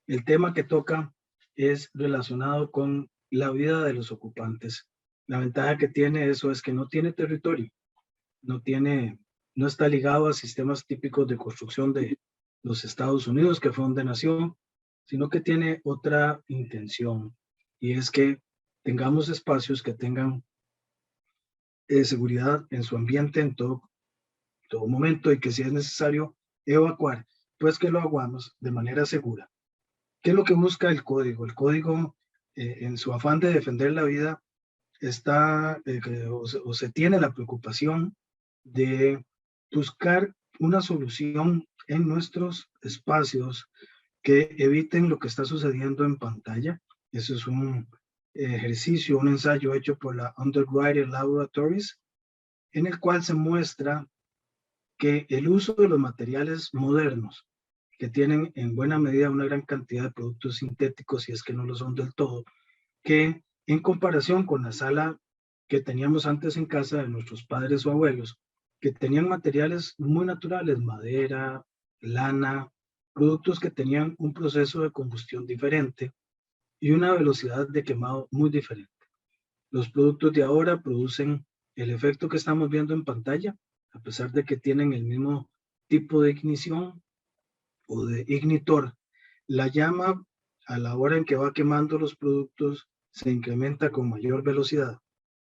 El tema que toca es relacionado con la vida de los ocupantes. La ventaja que tiene eso es que no tiene territorio, no está ligado a sistemas típicos de construcción de los Estados Unidos, que fue donde nació, sino que tiene otra intención, y es que tengamos espacios que tengan seguridad en su ambiente en todo momento, y que si es necesario evacuar, pues que lo hagamos de manera segura. ¿Qué es lo que busca el código? El código, en su afán de defender la vida, o se tiene la preocupación de buscar una solución en nuestros espacios que eviten lo que está sucediendo en pantalla. Eso es un ejercicio, un ensayo hecho por la Underwriter Laboratories, en el cual se muestra que el uso de los materiales modernos, que tienen en buena medida una gran cantidad de productos sintéticos, si es que no lo son del todo, que en comparación con la sala que teníamos antes en casa de nuestros padres o abuelos, que tenían materiales muy naturales, madera, lana, productos que tenían un proceso de combustión diferente y una velocidad de quemado muy diferente. Los productos de ahora producen el efecto que estamos viendo en pantalla, a pesar de que tienen el mismo tipo de ignición o de ignitor. La llama, a la hora en que va quemando los productos, se incrementa con mayor velocidad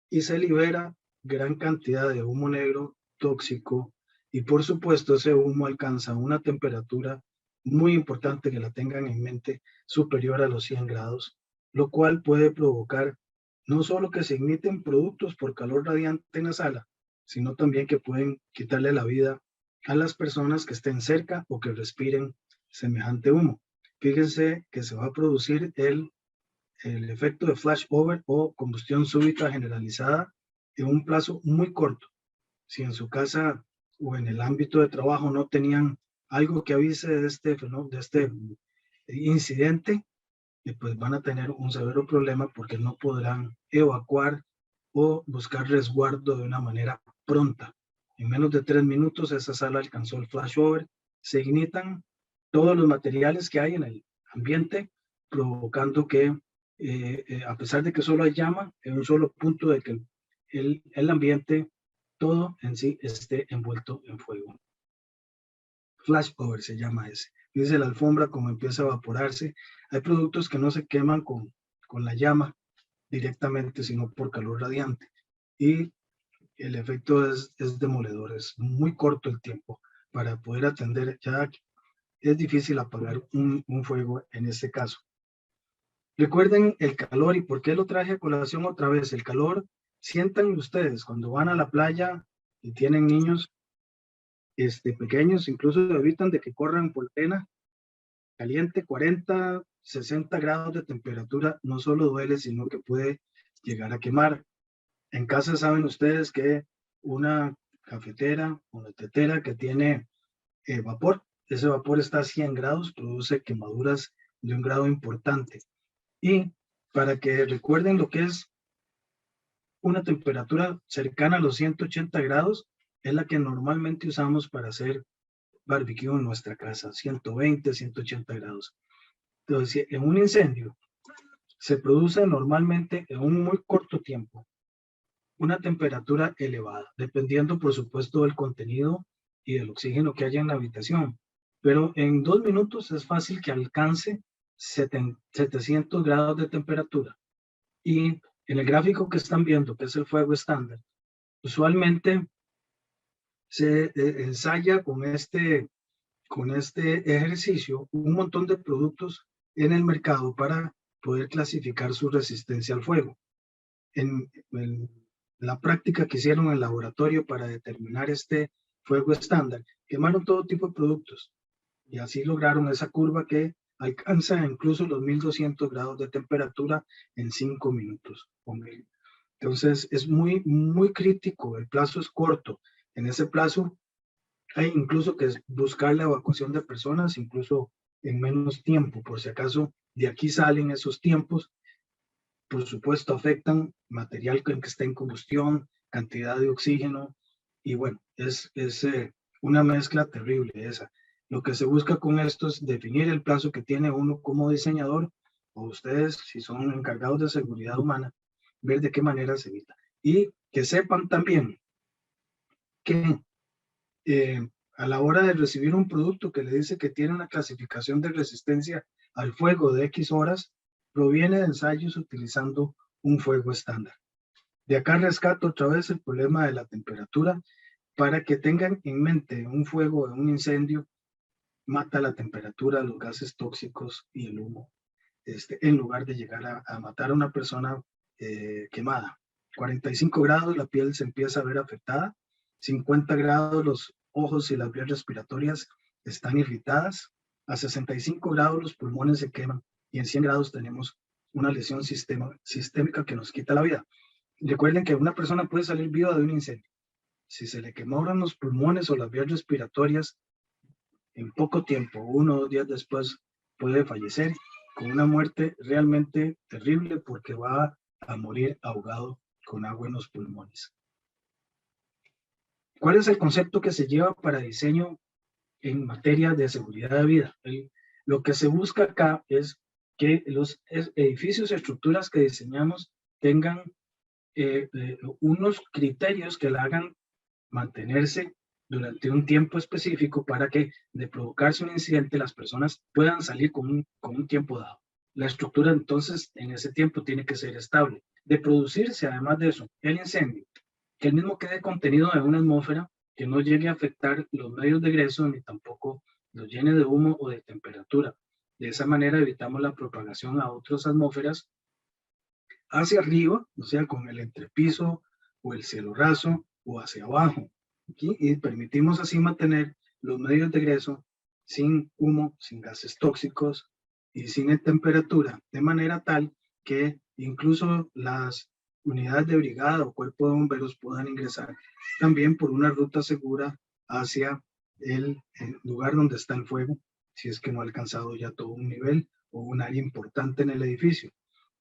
y se libera gran cantidad de humo negro tóxico, y por supuesto ese humo alcanza una temperatura muy importante, que la tengan en mente, superior a los 100 grados, lo cual puede provocar no solo que se igniten productos por calor radiante en la sala, sino también que pueden quitarle la vida a las personas que estén cerca o que respiren semejante humo. Fíjense que se va a producir el efecto de flashover o combustión súbita generalizada en un plazo muy corto. Si en su casa o en el ámbito de trabajo no tenían algo que avise de este fenómeno, de este incidente, pues van a tener un severo problema, porque no podrán evacuar o buscar resguardo de una manera pronta. En menos de 3 minutos esa sala alcanzó el flashover, se ignitan todos los materiales que hay en el ambiente, provocando que, a pesar de que solo hay llama, en un solo punto de que el ambiente, todo en sí, esté envuelto en fuego. Flashover se llama ese. Dice la alfombra como empieza a evaporarse. Hay productos que no se queman con la llama directamente, sino por calor radiante. Y el efecto es demoledor, es muy corto el tiempo para poder atender. Ya es difícil apagar un fuego en este caso. Recuerden el calor, y por qué lo traje a colación otra vez. El calor, sientan ustedes cuando van a la playa y tienen niños pequeños, incluso evitan de que corran por arena caliente. 40, 60 grados de temperatura no solo duele, sino que puede llegar a quemar. En casa saben ustedes que una cafetera, una tetera que tiene vapor, ese vapor está a 100 grados, produce quemaduras de un grado importante. Y para que recuerden lo que es una temperatura cercana a los 180 grados, es la que normalmente usamos para hacer barbecue en nuestra casa, 120, 180 grados. Entonces, en un incendio se produce normalmente en un muy corto tiempo una temperatura elevada, dependiendo por supuesto del contenido y del oxígeno que haya en la habitación. Pero en 2 minutos es fácil que alcance 700 grados de temperatura. Y en el gráfico que están viendo, que es el fuego estándar, usualmente se ensaya con este ejercicio un montón de productos en el mercado para poder clasificar su resistencia al fuego. En la práctica que hicieron en el laboratorio para determinar este fuego estándar, quemaron todo tipo de productos y así lograron esa curva que alcanza incluso los 1200 grados de temperatura en 5 minutos. Entonces es muy, muy crítico, el plazo es corto. En ese plazo hay incluso que buscar la evacuación de personas, incluso en menos tiempo, por si acaso de aquí salen esos tiempos. Por supuesto, afectan material que está en combustión, cantidad de oxígeno, y bueno, es una mezcla terrible esa. Lo que se busca con esto es definir el plazo que tiene uno como diseñador, o ustedes, si son encargados de seguridad humana, ver de qué manera se evita. Y que sepan también que a la hora de recibir un producto que le dice que tiene una clasificación de resistencia al fuego de X horas, proviene de ensayos utilizando un fuego estándar. De acá rescato otra vez el problema de la temperatura, para que tengan en mente un fuego, un incendio, mata la temperatura, los gases tóxicos y el humo, en lugar de llegar a matar a una persona quemada. 45 grados la piel se empieza a ver afectada, 50 grados los ojos y las vías respiratorias están irritadas, a 65 grados los pulmones se queman y en 100 grados tenemos una lesión sistémica que nos quita la vida. Recuerden que una persona puede salir viva de un incendio. Si se le quemaron los pulmones o las vías respiratorias, en poco tiempo, 1 o 2 días después, puede fallecer con una muerte realmente terrible porque va a morir ahogado con agua en los pulmones. ¿Cuál es el concepto que se lleva para diseño en materia de seguridad de vida? Lo que se busca acá es que los edificios y estructuras que diseñamos tengan unos criterios que la hagan mantenerse durante un tiempo específico para que de provocarse un incidente las personas puedan salir con un tiempo dado. La estructura entonces en ese tiempo tiene que ser estable. De producirse además de eso el incendio, que el mismo quede contenido en una atmósfera, que no llegue a afectar los medios de egreso ni tampoco los llene de humo o de temperatura. De esa manera evitamos la propagación a otras atmósferas hacia arriba, o sea, con el entrepiso o el cielo raso o hacia abajo. ¿Okay? Y permitimos así mantener los medios de egreso sin humo, sin gases tóxicos y sin temperatura, de manera tal que incluso las unidades de brigada o cuerpo de bomberos puedan ingresar también por una ruta segura hacia el lugar donde está el fuego, si es que no ha alcanzado ya todo un nivel o un área importante en el edificio.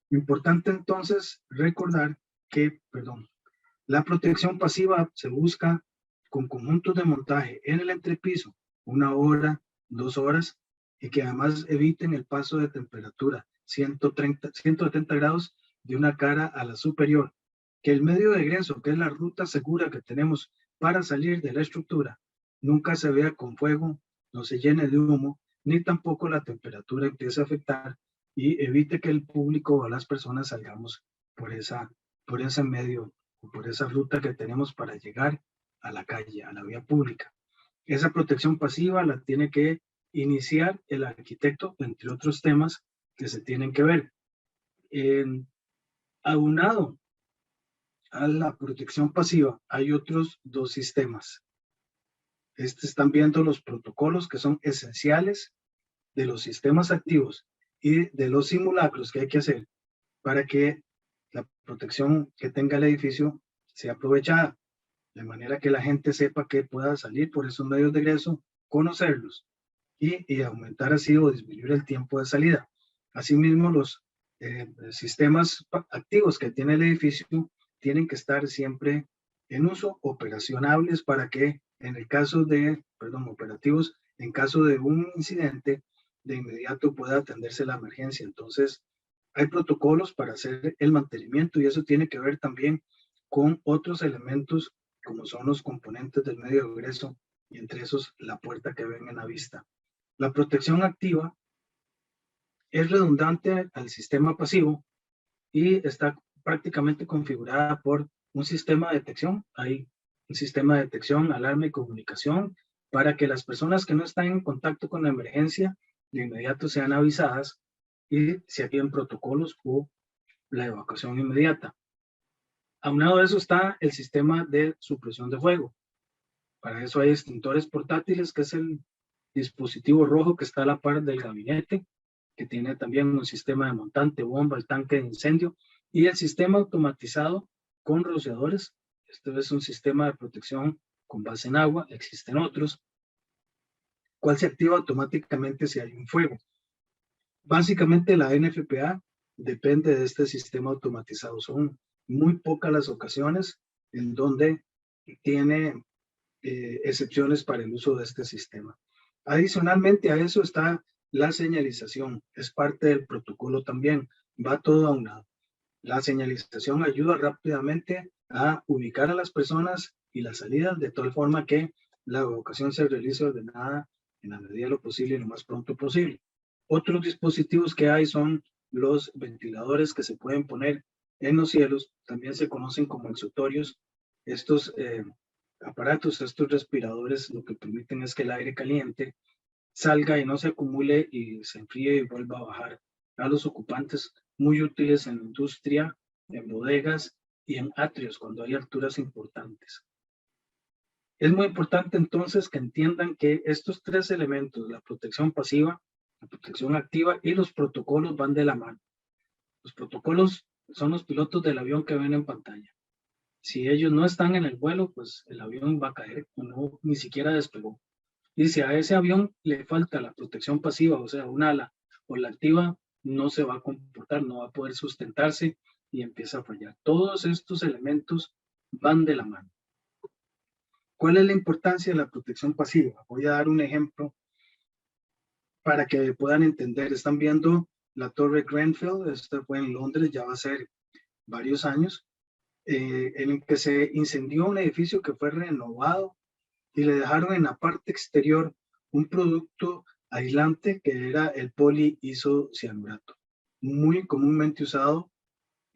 Importante entonces recordar que, la protección pasiva se busca con conjuntos de montaje en el entrepiso, 1 hora, 2 horas, y que además eviten el paso de temperatura, 170 grados de una cara a la superior. Que el medio de egreso, que es la ruta segura que tenemos para salir de la estructura, nunca se vea con fuego, no se llene de humo, ni tampoco la temperatura empiece a afectar y evite que el público o las personas salgamos por ese medio o por esa ruta que tenemos para llegar a la calle, a la vía pública. Esa protección pasiva la tiene que iniciar el arquitecto, entre otros temas que se tienen que ver. Aunado a la protección pasiva, hay otros 2 sistemas. Están viendo los protocolos que son esenciales de los sistemas activos y de los simulacros que hay que hacer para que la protección que tenga el edificio sea aprovechada, de manera que la gente sepa que pueda salir por esos medios de egreso, conocerlos y aumentar así o disminuir el tiempo de salida. Asimismo, los sistemas activos que tiene el edificio tienen que estar siempre en uso, operacionables para que en el caso de, operativos, en caso de un incidente, de inmediato pueda atenderse la emergencia. Entonces, hay protocolos para hacer el mantenimiento y eso tiene que ver también con otros elementos como son los componentes del medio de egreso y entre esos la puerta que ven en la vista. La protección activa es redundante al sistema pasivo y está prácticamente configurada por un sistema de detección. Hay un sistema de detección, alarma y comunicación para que las personas que no están en contacto con la emergencia de inmediato sean avisadas y se activen protocolos o la evacuación inmediata. Aunado a eso está el sistema de supresión de fuego. Para eso hay extintores portátiles, que es el dispositivo rojo que está a la par del gabinete, que tiene también un sistema de montante, bomba, el tanque de incendio y el sistema automatizado con rociadores. Este es un sistema de protección con base en agua, existen otros, cual se activa automáticamente si hay un fuego. Básicamente la NFPA depende de este sistema automatizado. Son muy pocas las ocasiones en donde tiene excepciones para el uso de este sistema. Adicionalmente a eso está la señalización, es parte del protocolo también, va todo a un lado. La señalización ayuda rápidamente a ubicar a las personas y las salidas de tal forma que la evacuación se realice ordenada en la medida de lo posible y lo más pronto posible. Otros dispositivos que hay son los ventiladores que se pueden poner en los cielos, también se conocen como exutorios. Estos aparatos, estos respiradores, lo que permiten es que el aire caliente salga y no se acumule y se enfríe y vuelva a bajar a los ocupantes, muy útiles en industria, en bodegas y en atrios cuando hay alturas importantes. Es muy importante entonces que entiendan que estos tres elementos, la protección pasiva, la protección activa y los protocolos van de la mano. Los protocolos son los pilotos del avión que ven en pantalla. Si ellos no están en el vuelo, pues el avión va a caer o no, ni siquiera despegó. Y si a ese avión le falta la protección pasiva, o sea, un ala, o la activa, no se va a comportar, no va a poder sustentarse y empieza a fallar. Todos estos elementos van de la mano. ¿Cuál es la importancia de la protección pasiva? Voy a dar un ejemplo para que puedan entender. Están viendo la Torre Grenfell, esta fue en Londres, ya va a ser varios años, en el que se incendió un edificio que fue renovado y le dejaron en la parte exterior un producto aislante que era el poliisocianurato, muy comúnmente usado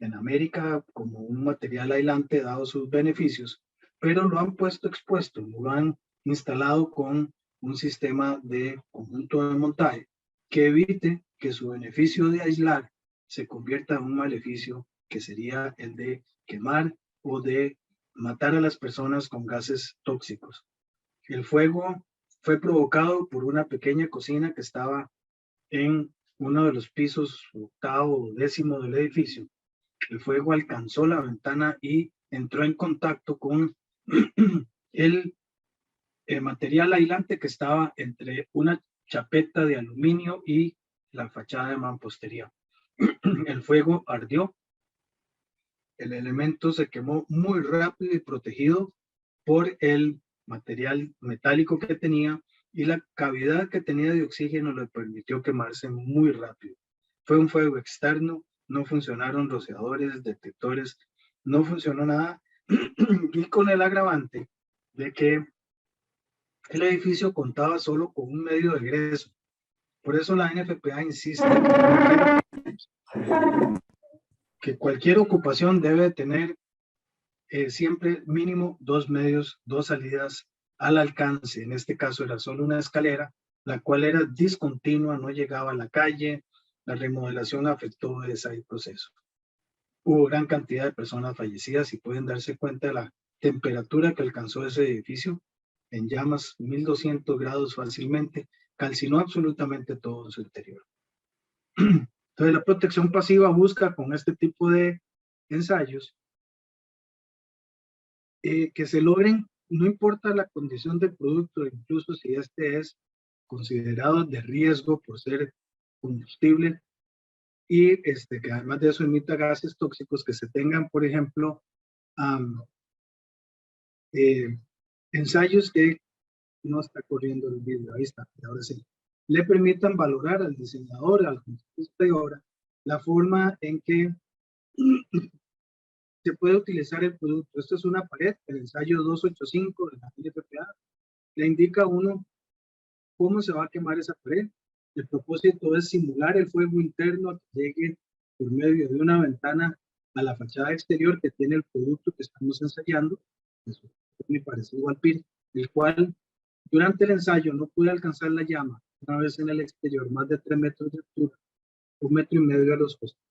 en América como un material aislante dado sus beneficios, pero lo han puesto expuesto, lo han instalado con un sistema de conjunto de montaje que evite que su beneficio de aislar se convierta en un maleficio que sería el de quemar o de matar a las personas con gases tóxicos. El fuego fue provocado por una pequeña cocina que estaba en uno de los pisos octavo o décimo del edificio. El fuego alcanzó la ventana y entró en contacto con el material aislante que estaba entre una chapeta de aluminio y la fachada de mampostería. El fuego ardió, el elemento se quemó muy rápido y protegido por el material metálico que tenía y la cavidad que tenía de oxígeno le permitió quemarse muy rápido. Fue un fuego externo, no funcionaron rociadores, detectores, no funcionó nada y con el agravante de que el edificio contaba solo con un medio de egreso. Por eso la NFPA insiste que cualquier ocupación debe tener siempre mínimo dos medios, dos salidas al alcance. En este caso era solo una escalera, la cual era discontinua, no llegaba a la calle. La remodelación afectó ese proceso. Hubo gran cantidad de personas fallecidas y pueden darse cuenta de la temperatura que alcanzó ese edificio en llamas, 1200 grados fácilmente, calcinó absolutamente todo en su interior. Entonces la protección pasiva busca con este tipo de ensayos que se logren, no importa la condición del producto, incluso si este es considerado de riesgo por ser combustible y que además de eso emita gases tóxicos, que se tengan, por ejemplo, ensayos que no está corriendo el vídeo, ahí está, ahora sí, le permitan valorar al diseñador, al constructor de obra, la forma en que se puede utilizar el producto. Esto es una pared, el ensayo 285 de la NFPA, le indica a uno cómo se va a quemar esa pared. El propósito es simular el fuego interno que llegue por medio de una ventana a la fachada exterior que tiene el producto que estamos ensayando, que es muy parecido al PIR, el cual durante el ensayo no pude alcanzar la llama una vez en el exterior, más de 3 metros de altura, 1,5 metros a los costados.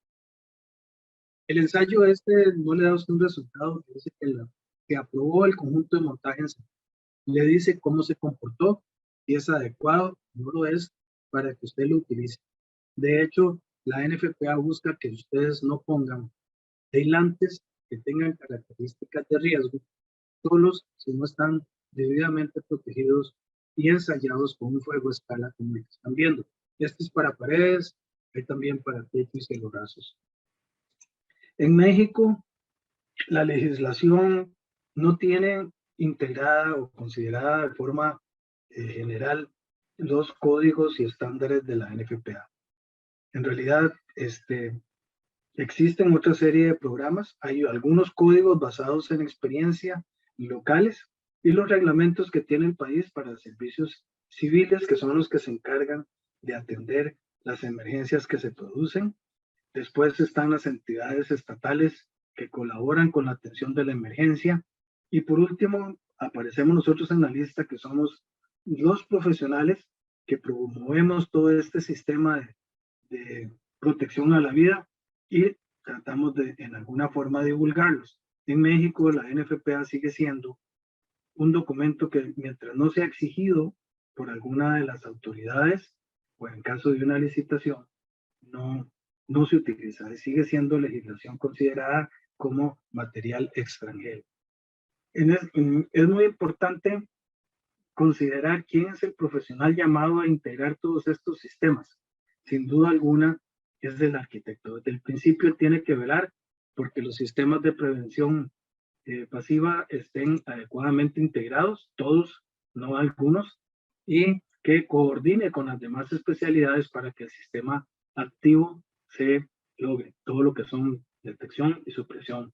El ensayo no le da a usted un resultado que dice que aprobó el conjunto de montaje, le dice cómo se comportó, si es adecuado, no lo es, para que usted lo utilice. De hecho, la NFPA busca que ustedes no pongan aislantes que tengan características de riesgo, solos si no están debidamente protegidos y ensayados con un fuego a escala como el que están viendo. Este es para paredes, hay también para techos y celorrazos. En México, la legislación no tiene integrada o considerada de forma general los códigos y estándares de la NFPA. En realidad, existen otra serie de programas, hay algunos códigos basados en experiencia locales y los reglamentos que tiene el país para servicios civiles, que son los que se encargan de atender las emergencias que se producen. Después están las entidades estatales que colaboran con la atención de la emergencia. Y por último, aparecemos nosotros en la lista, que somos los profesionales que promovemos todo este sistema de protección a la vida y tratamos de, en alguna forma, divulgarlos. En México, la NFPA sigue siendo un documento que, mientras no sea exigido por alguna de las autoridades o en caso de una licitación, no se utiliza. Sigue siendo legislación considerada como material extranjero. Es muy importante considerar quién es el profesional llamado a integrar todos estos sistemas. Sin duda alguna, es el arquitecto. Desde el principio tiene que velar porque los sistemas de prevención pasiva estén adecuadamente integrados, todos, no algunos, y que coordine con las demás especialidades para que el sistema activo se logre, todo lo que son detección y supresión.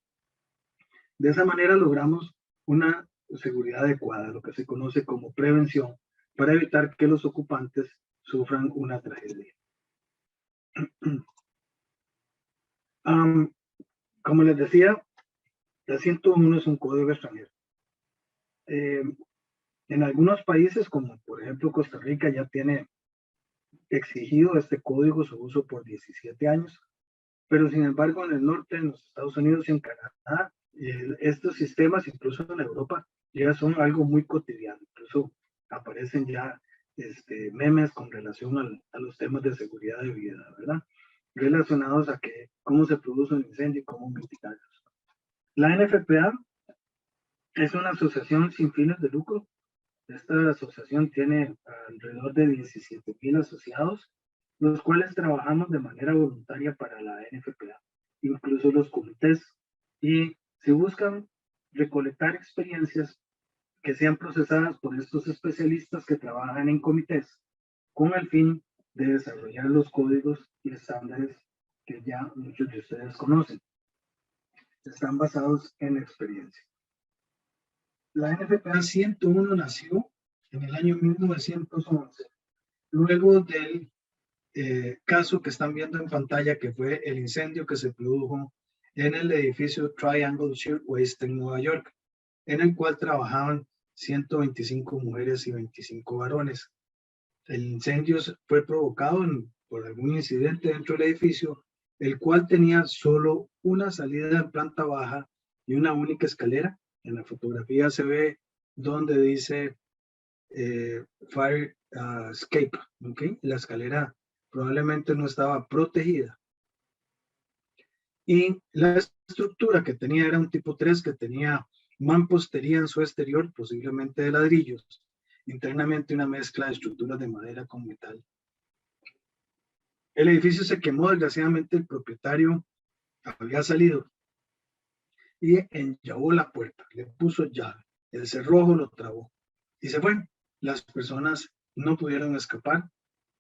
De esa manera logramos una seguridad adecuada, lo que se conoce como prevención, para evitar que los ocupantes sufran una tragedia. Como les decía, la 101 es un código extranjero. En algunos países, como por ejemplo Costa Rica, ya tiene exigido este código su uso por 17 años, pero sin embargo en el norte, en los Estados Unidos y en Canadá, estos sistemas, incluso en Europa, ya son algo muy cotidiano. Incluso aparecen ya memes con relación a los temas de seguridad de vida, ¿verdad? Relacionados a cómo se produce un incendio y cómo mitigarlos. La NFPA es una asociación sin fines de lucro. Esta asociación tiene alrededor de 17,000 asociados, los cuales trabajamos de manera voluntaria para la NFPA, incluso los comités, y se buscan recolectar experiencias que sean procesadas por estos especialistas que trabajan en comités, con el fin de desarrollar los códigos y estándares que ya muchos de ustedes conocen. Están basados en experiencia. La NFPA 101 nació en el año 1911, luego del caso que están viendo en pantalla, que fue el incendio que se produjo en el edificio Triangle Shirtwaist en Nueva York, en el cual trabajaban 125 mujeres y 25 varones. El incendio fue provocado por algún incidente dentro del edificio, el cual tenía solo una salida en planta baja y una única escalera. En la fotografía se ve donde dice Fire Escape, ¿okay? La escalera probablemente no estaba protegida. Y la estructura que tenía era un tipo 3 que tenía mampostería en su exterior, posiblemente de ladrillos, internamente una mezcla de estructuras de madera con metal. El edificio se quemó, desgraciadamente el propietario había salido y enllavó la puerta, le puso llave, el cerrojo lo trabó y se fue. Las personas no pudieron escapar,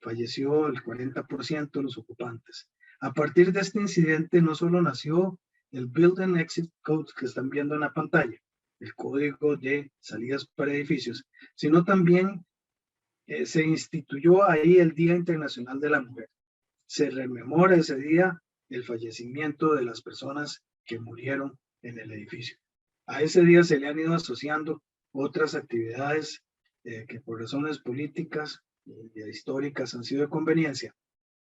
falleció el 40% de los ocupantes. A partir de este incidente no solo nació el Building Exit Code que están viendo en la pantalla, el código de salidas para edificios, sino también se instituyó ahí el Día Internacional de la Mujer. Se rememora ese día el fallecimiento de las personas que murieron en el edificio. A ese día se le han ido asociando otras actividades que por razones políticas y históricas han sido de conveniencia,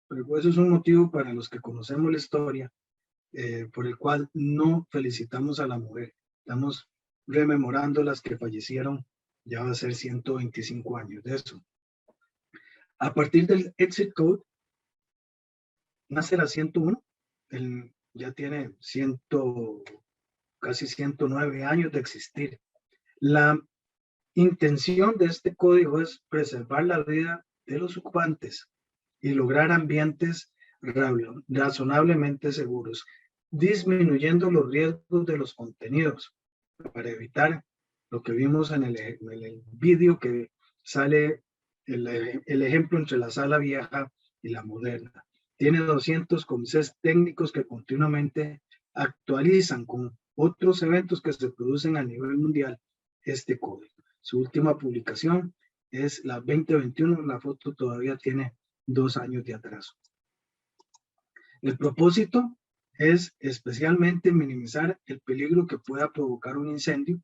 pero eso es un motivo para los que conocemos la historia por el cual no felicitamos a la mujer. Estamos rememorando las que fallecieron, ya va a ser 125 años de eso. A partir del Exit Code nace la 101, ya tiene casi 109 años de existir. La intención de este código es preservar la vida de los ocupantes y lograr ambientes razonablemente seguros, disminuyendo los riesgos de los contenidos para evitar lo que vimos en el vídeo que sale el ejemplo entre la sala vieja y la moderna. Tiene 200 comités técnicos que continuamente actualizan con otros eventos que se producen a nivel mundial este código. Su última publicación es la 2021, la foto todavía tiene 2 años de atraso. El propósito es especialmente minimizar el peligro que pueda provocar un incendio,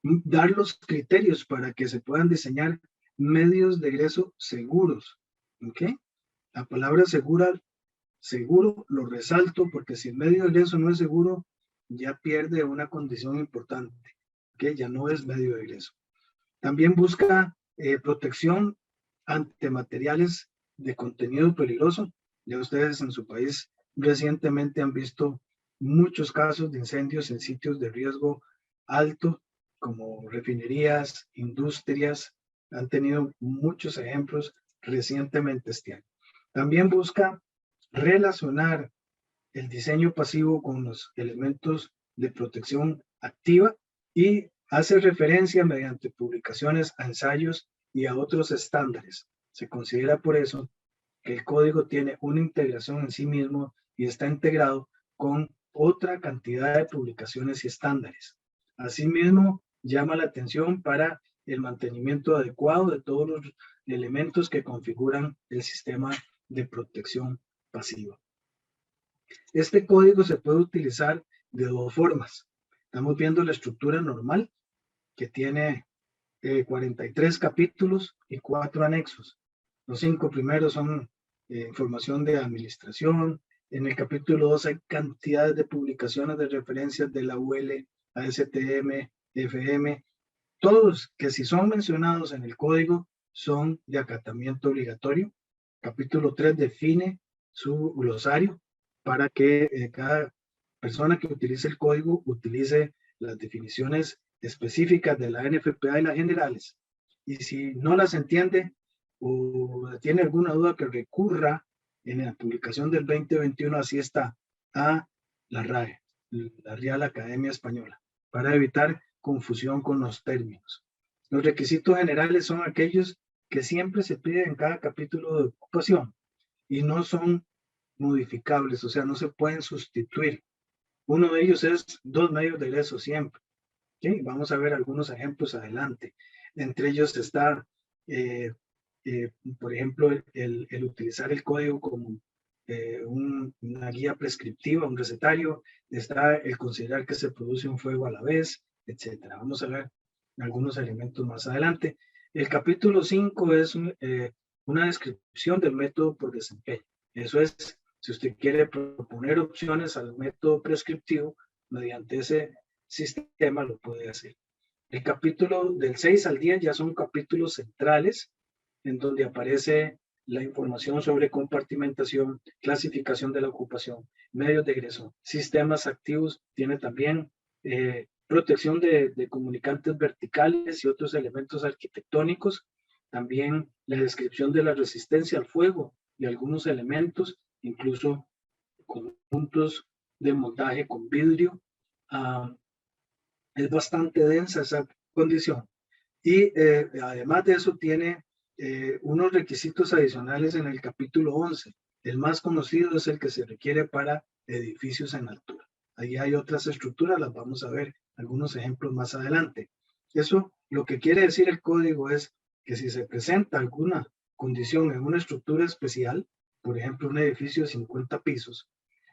dar los criterios para que se puedan diseñar medios de egreso seguros. ¿Ok? La palabra seguro lo resalto porque si el medio de egreso no es seguro, ya pierde una condición importante, que ya no es medio de egreso. También busca protección ante materiales de contenido peligroso. Ya ustedes en su país recientemente han visto muchos casos de incendios en sitios de riesgo alto, como refinerías, industrias. Han tenido muchos ejemplos recientemente este año. También busca relacionar el diseño pasivo con los elementos de protección activa y hace referencia mediante publicaciones a ensayos y a otros estándares. Se considera por eso que el código tiene una integración en sí mismo y está integrado con otra cantidad de publicaciones y estándares. Asimismo, llama la atención para el mantenimiento adecuado de todos los elementos que configuran el sistema de protección pasiva. Este código se puede utilizar de dos formas. Estamos viendo la estructura normal, que tiene 43 capítulos y 4 anexos. Los 5 primeros son información de administración. En el capítulo 2 hay cantidades de publicaciones de referencias de la UL, ASTM, FM, todos que si son mencionados en el código son de acatamiento obligatorio. Capítulo 3 define su glosario para que cada persona que utilice el código utilice las definiciones específicas de la NFPA y las generales. Y si no las entiende o tiene alguna duda, que recurra en la publicación del 2021, así está, a la RAE, la Real Academia Española, para evitar confusión con los términos. Los requisitos generales son aquellos que siempre se piden en cada capítulo de ocupación y no son modificables, o sea, no se pueden sustituir. Uno de ellos es 2 medios de egreso siempre. ¿Okay? Vamos a ver algunos ejemplos adelante. Entre ellos está, por ejemplo, el utilizar el código como una guía prescriptiva, un recetario. Está el considerar que se produce un fuego a la vez, etcétera. Vamos a ver algunos elementos más adelante. El capítulo 5 es una descripción del método por desempeño. Eso es, si usted quiere proponer opciones al método prescriptivo, mediante ese sistema lo puede hacer. El capítulo del 6 al 10 ya son capítulos centrales, en donde aparece la información sobre compartimentación, clasificación de la ocupación, medios de egreso, sistemas activos, tiene también protección de comunicantes verticales y otros elementos arquitectónicos, también la descripción de la resistencia al fuego y algunos elementos, incluso conjuntos de montaje con vidrio. Es bastante densa esa condición. Y además de eso tiene unos requisitos adicionales en el capítulo 11. El más conocido es el que se requiere para edificios en altura. Ahí hay otras estructuras, las vamos a ver algunos ejemplos más adelante. Eso lo que quiere decir el código es que si se presenta alguna condición en una estructura especial, por ejemplo un edificio de 50 pisos,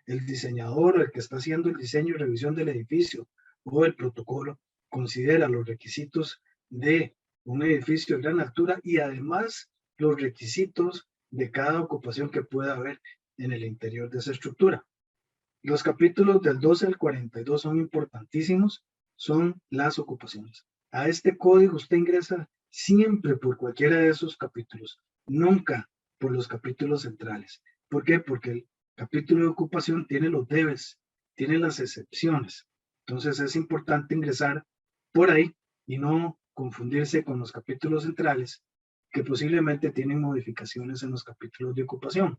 el diseñador, el que está haciendo el diseño y revisión del edificio o el protocolo, considera los requisitos de un edificio de gran altura y además los requisitos de cada ocupación que pueda haber en el interior de esa estructura. Los capítulos del 12 al 42 son importantísimos, son las ocupaciones. A este código usted ingresa siempre por cualquiera de esos capítulos, nunca por los capítulos centrales. ¿Por qué? Porque el capítulo de ocupación tiene los debes, tiene las excepciones. Entonces es importante ingresar por ahí y no confundirse con los capítulos centrales que posiblemente tienen modificaciones en los capítulos de ocupación.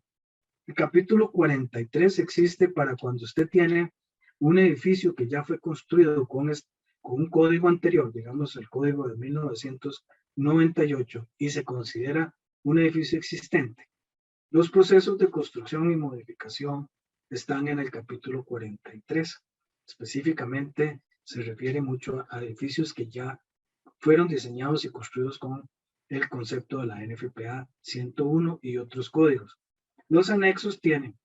El capítulo 43 existe para cuando usted tiene un edificio que ya fue construido con un código anterior, digamos el código de 98 y se considera un edificio existente. Los procesos de construcción y modificación están en el capítulo 43. Específicamente se refiere mucho a edificios que ya fueron diseñados y construidos con el concepto de la NFPA 101 y otros códigos. Los anexos tienen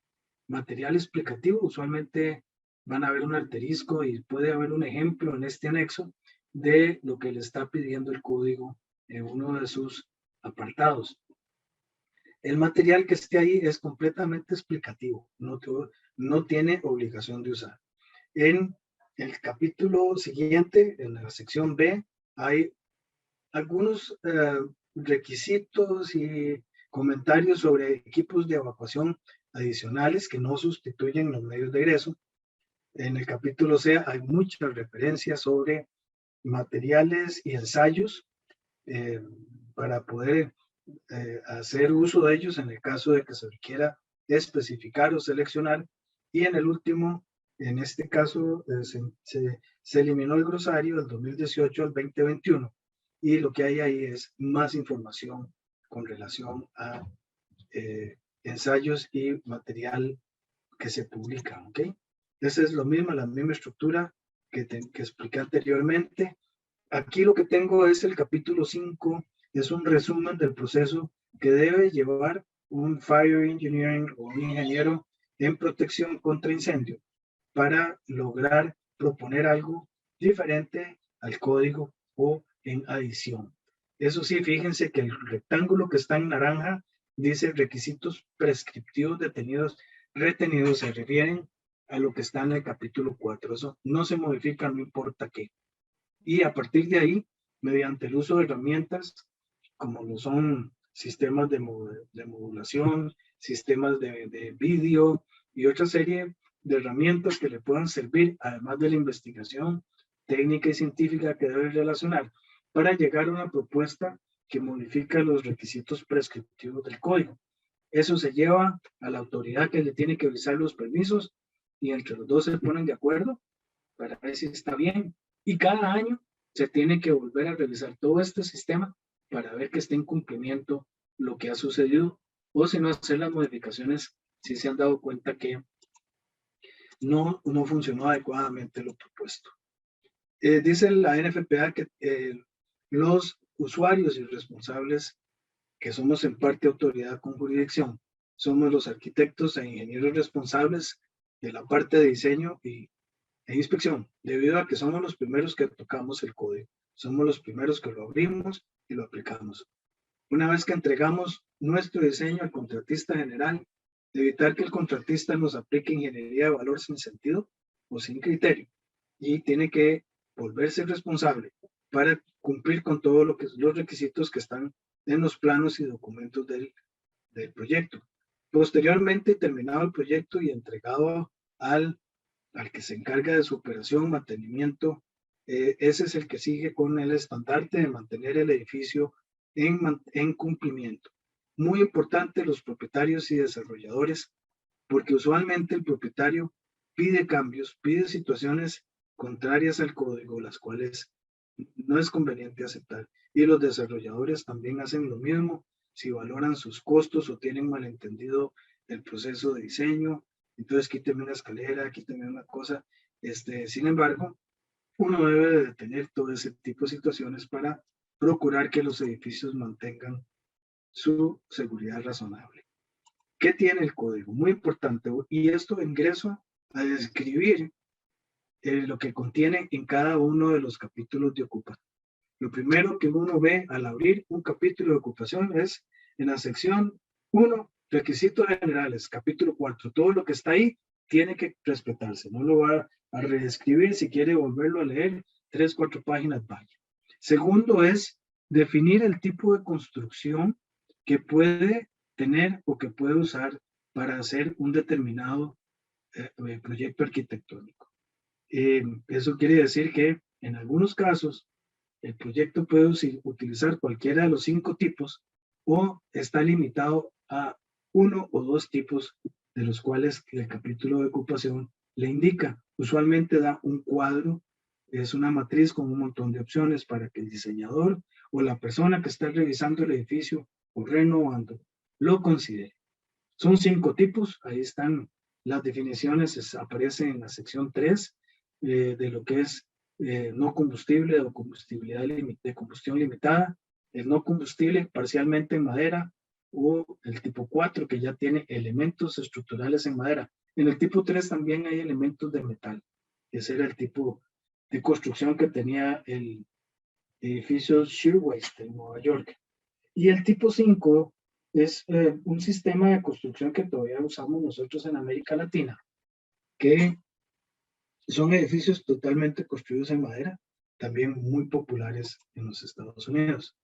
material explicativo, usualmente van a ver un asterisco y puede haber un ejemplo en este anexo de lo que le está pidiendo el código en uno de sus apartados. El material que esté ahí es completamente explicativo, no tiene obligación de usar. En el capítulo siguiente, en la sección B, hay algunos requisitos y comentarios sobre equipos de evacuación adicionales que no sustituyen los medios de egreso. En el capítulo C hay muchas referencias sobre materiales y ensayos para poder hacer uso de ellos en el caso de que se requiera especificar o seleccionar. Y en el último, en este caso, se eliminó el glosario del 2018 al 2021 y lo que hay ahí es más información con relación a ensayos y material que se publica, ¿ok? Esa es lo mismo, la misma estructura que expliqué anteriormente. Aquí lo que tengo es el capítulo 5, es un resumen del proceso que debe llevar un Fire Engineering o un ingeniero en protección contra incendio para lograr proponer algo diferente al código o en adición. Eso sí, fíjense que el rectángulo que está en naranja dice requisitos prescriptivos retenidos se refieren a lo que está en el capítulo 4. Eso no se modifica, no importa qué. Y a partir de ahí, mediante el uso de herramientas como lo son sistemas de modulación, sistemas de vídeo y otra serie de herramientas que le puedan servir, además de la investigación técnica y científica que debe relacionar, para llegar a una propuesta que modifica los requisitos prescriptivos del código. Eso se lleva a la autoridad que le tiene que revisar los permisos y entre los dos se ponen de acuerdo para ver si está bien. Y cada año se tiene que volver a revisar todo este sistema para ver que esté en cumplimiento lo que ha sucedido o si no hacer las modificaciones si se han dado cuenta que no funcionó adecuadamente lo propuesto. Dice la NFPA que los usuarios y responsables, que somos en parte autoridad con jurisdicción, somos los arquitectos e ingenieros responsables de la parte de diseño e inspección, debido a que somos los primeros que tocamos el código, somos los primeros que lo abrimos y lo aplicamos. Una vez que entregamos nuestro diseño al contratista general, evitar que el contratista nos aplique ingeniería de valor sin sentido o sin criterio, y tiene que volverse responsable para cumplir con todos los requisitos que están en los planos y documentos del proyecto. Posteriormente, terminado el proyecto y entregado al que se encarga de su operación, mantenimiento, ese es el que sigue con el estandarte de mantener el edificio en cumplimiento. Muy importante los propietarios y desarrolladores, porque usualmente el propietario pide cambios, pide situaciones contrarias al código, las cuales no es conveniente aceptar. Y los desarrolladores también hacen lo mismo si valoran sus costos o tienen malentendido el proceso de diseño. Entonces quíteme una escalera, quíteme una cosa. Sin embargo, uno debe de tener todo ese tipo de situaciones para procurar que los edificios mantengan su seguridad razonable. ¿Qué tiene el código? Muy importante. Y esto ingreso a describir lo que contiene en cada uno de los capítulos de ocupación. Lo primero que uno ve al abrir un capítulo de ocupación es en la sección 1, requisitos generales, capítulo 4. Todo lo que está ahí tiene que respetarse. No lo va a reescribir. Si quiere volverlo a leer, 3, 4 páginas vaya. Segundo es definir el tipo de construcción que puede tener o que puede usar para hacer un determinado proyecto arquitectónico. Eso quiere decir que en algunos casos el proyecto puede utilizar cualquiera de los 5 tipos o está limitado a 1 o 2 tipos de los cuales el capítulo de ocupación le indica. Usualmente da un cuadro, es una matriz con un montón de opciones para que el diseñador o la persona que está revisando el edificio o renovando lo considere. Son 5 tipos, ahí están las definiciones, aparecen en la sección 3 de lo que es no combustible o combustibilidad de combustión limitada, el no combustible parcialmente en madera, o el tipo 4 que ya tiene elementos estructurales en madera. En el tipo 3 también hay elementos de metal. Ese era el tipo de construcción que tenía el edificio Shirtwaist en Nueva York. Y el tipo 5 es un sistema de construcción que todavía usamos nosotros en América Latina, que son edificios totalmente construidos en madera, también muy populares en los Estados Unidos.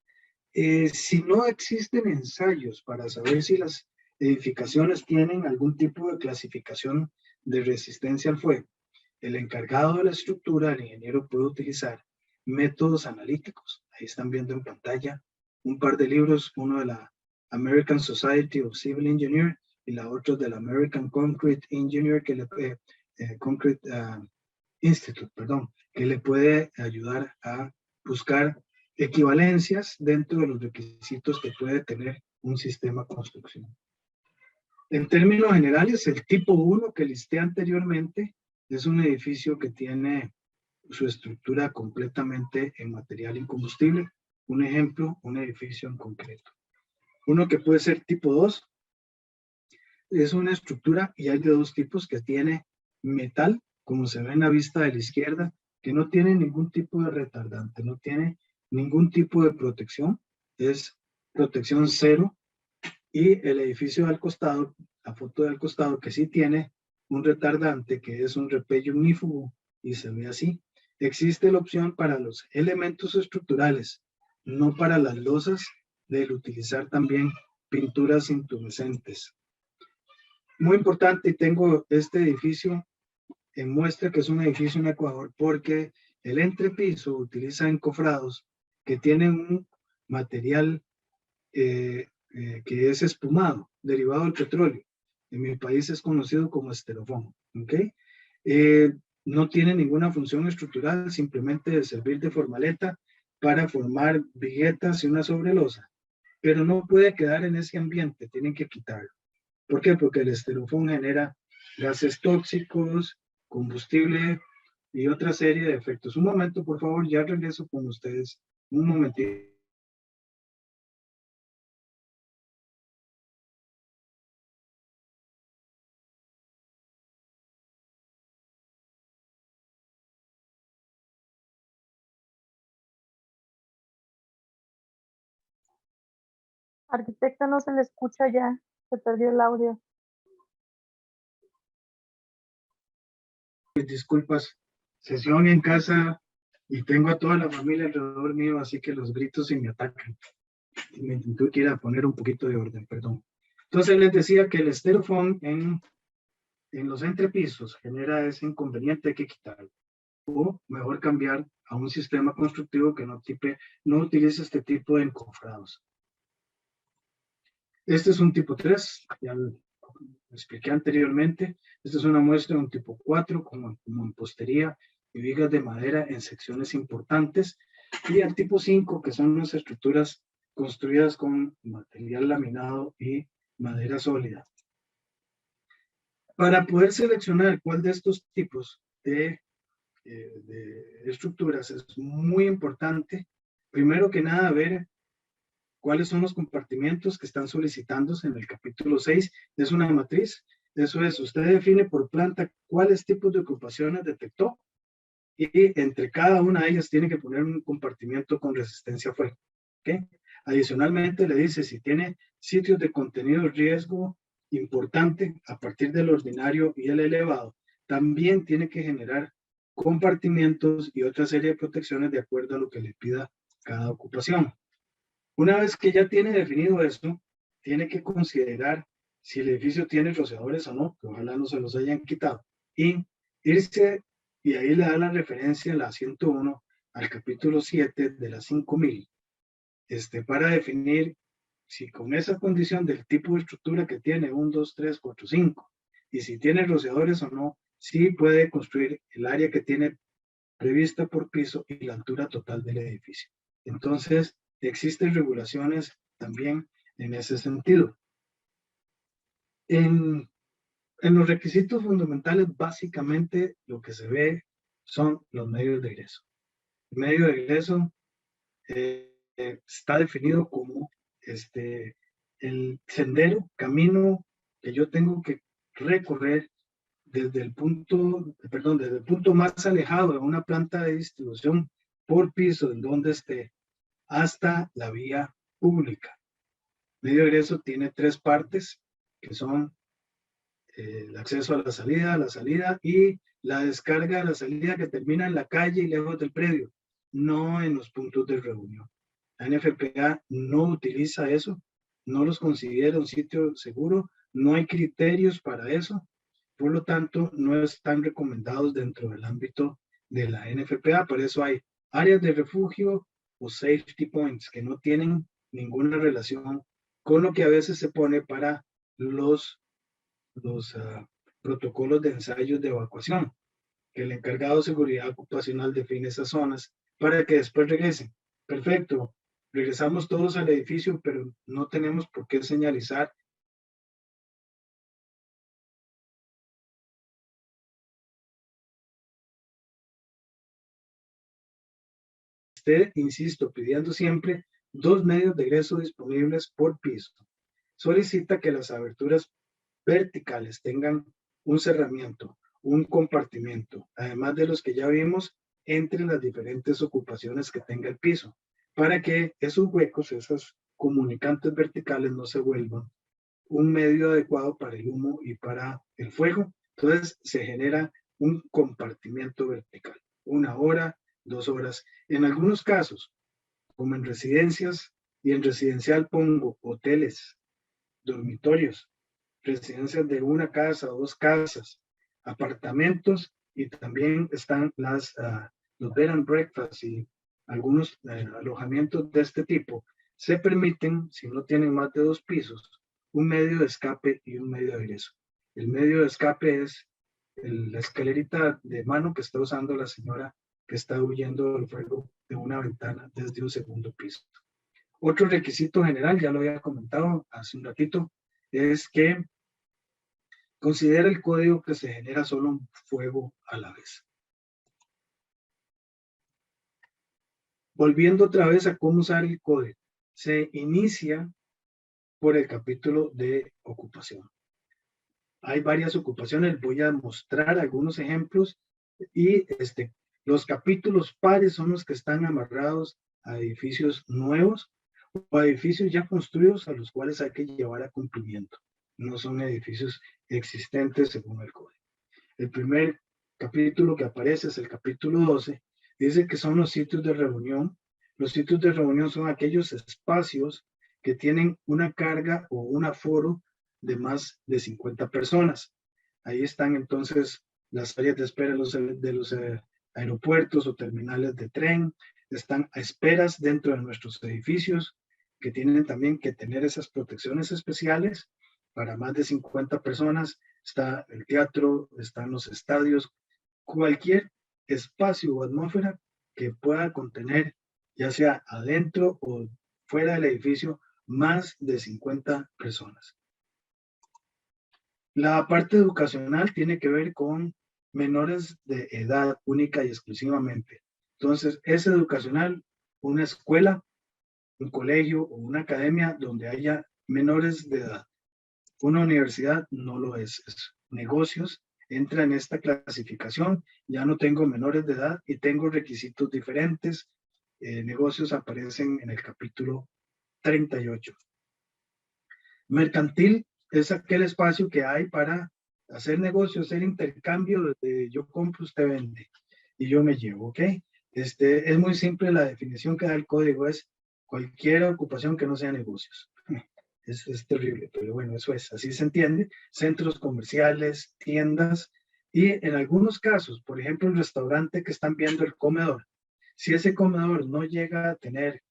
Si no existen ensayos para saber si las edificaciones tienen algún tipo de clasificación de resistencia al fuego, el encargado de la estructura, el ingeniero, puede utilizar métodos analíticos. Ahí están viendo en pantalla un par de libros, uno de la American Society of Civil Engineers y la otra de la American Concrete Engineer, Concrete Institute, perdón, que le puede ayudar a buscar equivalencias dentro de los requisitos que puede tener un sistema de construcción. En términos generales, el tipo 1 que listé anteriormente es un edificio que tiene su estructura completamente en material incombustible. Un ejemplo, un edificio en concreto. Uno que puede ser tipo 2 es una estructura, y hay de 2 tipos, que tiene metal, como se ve en la vista de la izquierda, que no tiene ningún tipo de retardante, no tiene ningún tipo de protección, es protección cero. Y el edificio al costado, la foto del costado, que sí tiene un retardante, que es un repello ignífugo, y se ve así. Existe la opción para los elementos estructurales, no para las losas, de utilizar también pinturas intumescentes. Muy importante, tengo este edificio en muestra, que es un edificio en Ecuador, porque el entrepiso utiliza encofrados que tienen un material que es espumado, derivado del petróleo. En mi país es conocido como esterofoam, ¿ok? No tiene ninguna función estructural, simplemente de servir de formaleta para formar viguetas y una sobrelosa, pero no puede quedar en ese ambiente, tienen que quitarlo. ¿Por qué? Porque el esterofoam genera gases tóxicos, combustible y otra serie de efectos. Un momento, por favor, ya regreso con ustedes. Un momentito. Arquitecta, no se le escucha ya, se perdió el audio. Disculpas, sesión en casa y tengo a toda la familia alrededor mío, así que los gritos y me atacan. Y me intento que ir a poner un poquito de orden, perdón. Entonces les decía que el esterofoam en los entrepisos genera ese inconveniente, hay que quitarlo. O mejor cambiar a un sistema constructivo que no utilice este tipo de encofrados. Este es un tipo 3, ya lo expliqué anteriormente. Esta es una muestra de un tipo 4, como en mampostería y vigas de madera en secciones importantes. Y el tipo 5, que son las estructuras construidas con material laminado y madera sólida. Para poder seleccionar cuál de estos tipos de estructuras es muy importante, primero que nada, ver cuáles son los compartimientos que están solicitándose en el capítulo 6. Es una matriz. Eso es, usted define por planta cuáles tipos de ocupaciones detectó, y entre cada una de ellas tiene que poner un compartimiento con resistencia a fuego. ¿Okay? Adicionalmente le dice si tiene sitios de contenido de riesgo importante a partir del ordinario y el elevado. También tiene que generar compartimientos y otra serie de protecciones de acuerdo a lo que le pida cada ocupación. Una vez que ya tiene definido esto, tiene que considerar si el edificio tiene rociadores o no, que ojalá no se los hayan quitado, y irse, y ahí le da la referencia, la 101, al capítulo 7 de la 5000, para definir si con esa condición del tipo de estructura que tiene 1, 2, 3, 4, 5, y si tiene rociadores o no, sí puede construir el área que tiene prevista por piso y la altura total del edificio. Entonces, existen regulaciones también en ese sentido. En los requisitos fundamentales, básicamente lo que se ve son los medios de ingreso. El medio de ingreso está definido como el sendero, camino que yo tengo que recorrer desde el punto más alejado de una planta de distribución por piso en donde esté hasta la vía pública. Medio de ingreso tiene tres partes que son el acceso a la salida y la descarga de la salida que termina en la calle y lejos del predio, no en los puntos de reunión. La NFPA no utiliza eso, no los considera un sitio seguro, no hay criterios para eso, por lo tanto no están recomendados dentro del ámbito de la NFPA. Por eso hay áreas de refugio o safety points que no tienen ninguna relación con lo que a veces se pone para los protocolos de ensayos de evacuación, que el encargado de seguridad ocupacional define esas zonas para que después regresen. Perfecto, regresamos todos al edificio, pero no tenemos por qué señalizar. Usted, insisto, pidiendo siempre 2 medios de ingreso disponibles por piso. Solicita que las aberturas verticales tengan un cerramiento, un compartimiento, además de los que ya vimos entre las diferentes ocupaciones que tenga el piso, para que esos huecos, esos comunicantes verticales no se vuelvan un medio adecuado para el humo y para el fuego. Entonces se genera un compartimiento vertical, 1 hora, 2 horas. En algunos casos, como en residencias, y en residencial pongo hoteles, dormitorios, residencias de 1 casa o 2 casas, apartamentos, y también están los bed and breakfast y algunos alojamientos de este tipo. Se permiten, si no tienen más de 2 pisos, un medio de escape y un medio de ingreso. El medio de escape es la escalerita de mano que está usando la señora que está huyendo del fuego de una ventana desde un 2.º piso. Otro requisito general, ya lo había comentado hace un ratito, es que considera el código que se genera solo un fuego a la vez. Volviendo otra vez a cómo usar el código, se inicia por el capítulo de ocupación. Hay varias ocupaciones, voy a mostrar algunos ejemplos y los capítulos pares son los que están amarrados a edificios nuevos o a edificios ya construidos a los cuales hay que llevar a cumplimiento. No son edificios existentes según el código. El primer capítulo que aparece es el capítulo 12, dice que son los sitios de reunión. Los sitios de reunión son aquellos espacios que tienen una carga o un aforo de más de 50 personas. Ahí están entonces las áreas de espera de los aeropuertos o terminales de tren, están a esperas dentro de nuestros edificios que tienen también que tener esas protecciones especiales para más de 50 personas. Está el teatro, están los estadios, cualquier espacio o atmósfera que pueda contener, ya sea adentro o fuera del edificio, más de 50 personas. La parte educacional tiene que ver con menores de edad única y exclusivamente. Entonces, es educacional una escuela, un colegio o una academia donde haya menores de edad. Una universidad no lo es. Negocios entra en esta clasificación. Ya no tengo menores de edad y tengo requisitos diferentes. Negocios aparecen en el capítulo 38. Mercantil es aquel espacio que hay para hacer negocios, hacer intercambio de yo compro, usted vende y yo me llevo, ¿ok? Es muy simple, la definición que da el código es cualquier ocupación que no sea negocios. Es terrible, pero bueno, eso es, así se entiende. Centros comerciales, tiendas y en algunos casos, por ejemplo, el restaurante que están viendo el comedor. Si ese comedor no llega a tener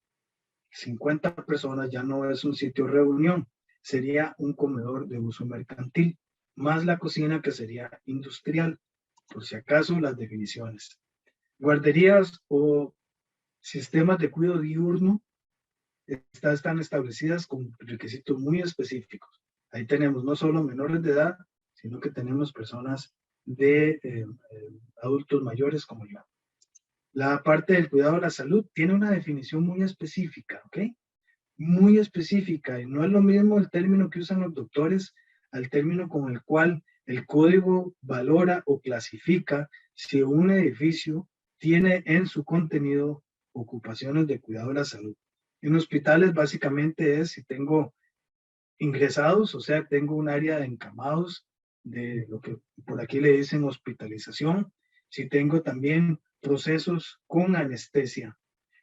50 personas, ya no es un sitio de reunión, sería un comedor de uso mercantil, más la cocina que sería industrial, por si acaso las definiciones. Guarderías o sistemas de cuidado diurno Estas están establecidas con requisitos muy específicos. Ahí tenemos no solo menores de edad, sino que tenemos personas de adultos mayores como yo. La parte del cuidado de la salud tiene una definición muy específica, ¿ok? Muy específica, y no es lo mismo el término que usan los doctores al término con el cual el código valora o clasifica si un edificio tiene en su contenido ocupaciones de cuidado de la salud. En hospitales básicamente es si tengo ingresados, o sea, tengo un área de encamados, de lo que por aquí le dicen hospitalización, si tengo también procesos con anestesia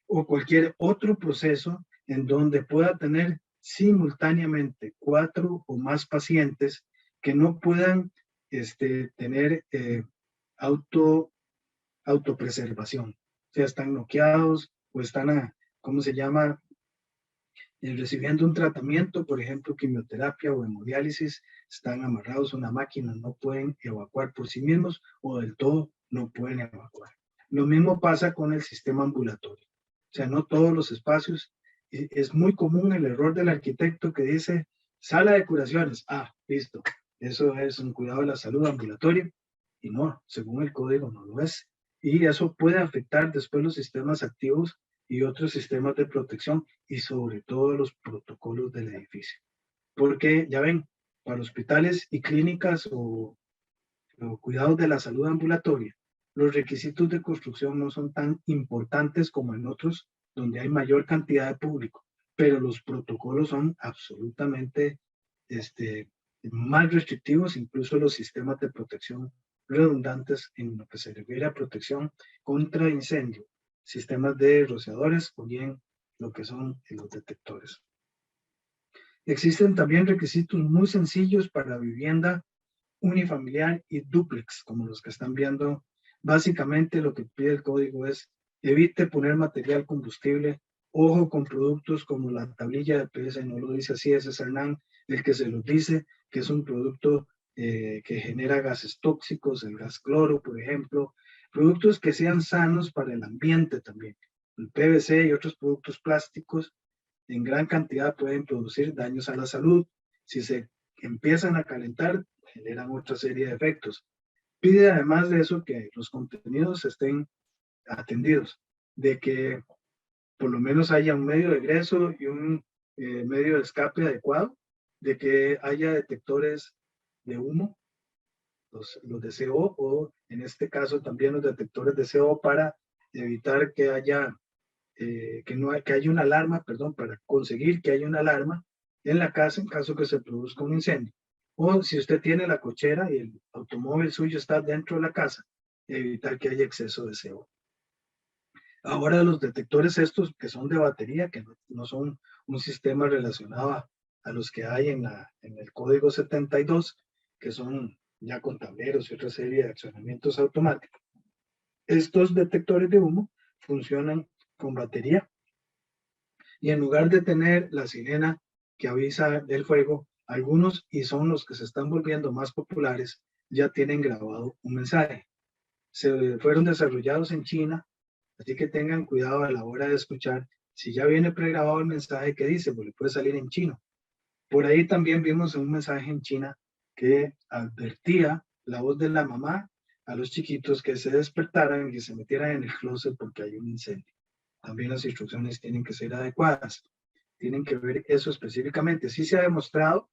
o cualquier otro proceso en donde pueda tener simultáneamente 4 o más pacientes que no puedan tener autopreservación. O sea, están noqueados o están, ¿cómo se llama? Recibiendo un tratamiento, por ejemplo, quimioterapia o hemodiálisis, están amarrados a una máquina, no pueden evacuar por sí mismos o del todo no pueden evacuar. Lo mismo pasa con el sistema ambulatorio. O sea, no todos los espacios. Es muy común el error del arquitecto que dice sala de curaciones. Ah, listo. Eso es un cuidado de la salud ambulatoria. Y no, según el código no lo es. Y eso puede afectar después los sistemas activos y otros sistemas de protección y sobre todo los protocolos del edificio. Porque ya ven, para hospitales y clínicas o cuidados de la salud ambulatoria, los requisitos de construcción no son tan importantes como en otros donde hay mayor cantidad de público, pero los protocolos son absolutamente más restrictivos, incluso los sistemas de protección redundantes en lo que se refiere a protección contra incendio, sistemas de rociadores o bien lo que son los detectores. Existen también requisitos muy sencillos para vivienda unifamiliar y dúplex, como los que están viendo. Básicamente lo que pide el código es evite poner material combustible, ojo con productos como la tablilla de PS, no lo dice así, ese es Hernán el que se lo dice, que es un producto que genera gases tóxicos, el gas cloro, por ejemplo, productos que sean sanos para el ambiente también. El PVC y otros productos plásticos en gran cantidad pueden producir daños a la salud. Si se empiezan a calentar, generan otra serie de efectos. Pide además de eso que los contenidos estén atendidos, de que por lo menos haya un medio de egreso y un medio de escape adecuado, de que haya detectores de humo, los de CO, o en este caso también los detectores de CO para evitar que haya que haya una alarma, perdón, para conseguir que haya una alarma en la casa en caso que se produzca un incendio. O si usted tiene la cochera y el automóvil suyo está dentro de la casa, evitar que haya exceso de CO. Ahora los detectores estos que son de batería, que no son un sistema relacionado a los que hay en el código 72, que son ya con tableros y otra serie de accionamientos automáticos. Estos detectores de humo funcionan con batería y en lugar de tener la sirena que avisa del fuego, algunos, y son los que se están volviendo más populares, ya tienen grabado un mensaje. Se fueron desarrollados en China, así que tengan cuidado a la hora de escuchar. Si ya viene pregrabado el mensaje que dice, pues le puede salir en chino. Por ahí también vimos un mensaje en China que advertía la voz de la mamá a los chiquitos que se despertaran y que se metieran en el closet porque hay un incendio. También las instrucciones tienen que ser adecuadas. Tienen que ver eso específicamente. Sí se ha demostrado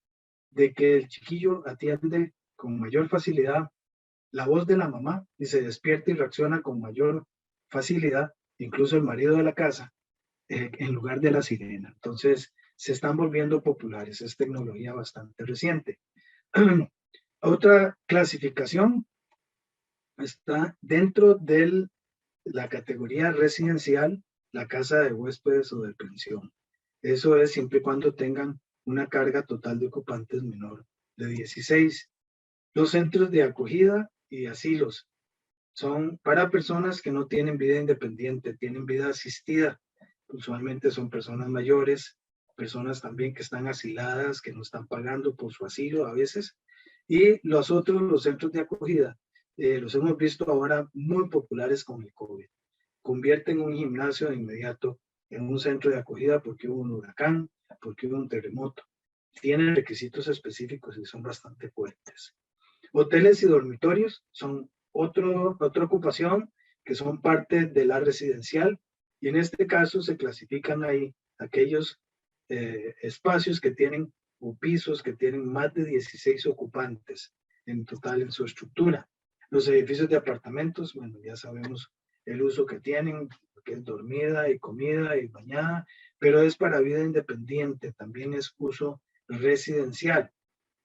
de que el chiquillo atiende con mayor facilidad la voz de la mamá y se despierta y reacciona con mayor facilidad, incluso el marido de la casa, en lugar de la sirena. Entonces, se están volviendo populares. Es tecnología bastante reciente. Otra clasificación está dentro de la categoría residencial, la casa de huéspedes o de pensión. Eso es siempre y cuando tengan una carga total de ocupantes menor de 16. Los centros de acogida y asilos son para personas que no tienen vida independiente, tienen vida asistida. Usualmente son personas mayores, personas también que están asiladas, que no están pagando por su asilo a veces. Y los otros, los centros de acogida, los hemos visto ahora muy populares con el COVID. Convierten un gimnasio de inmediato en un centro de acogida porque hubo un huracán, porque hubo un terremoto. Tienen requisitos específicos y son bastante fuertes. Hoteles y dormitorios son otra ocupación que son parte de la residencial, y en este caso se clasifican ahí aquellos espacios que tienen o pisos que tienen más de 16 ocupantes en total en su estructura. Los edificios de apartamentos, bueno, ya sabemos el uso que tienen, que es dormida y comida y bañada, pero es para vida independiente, también es uso residencial.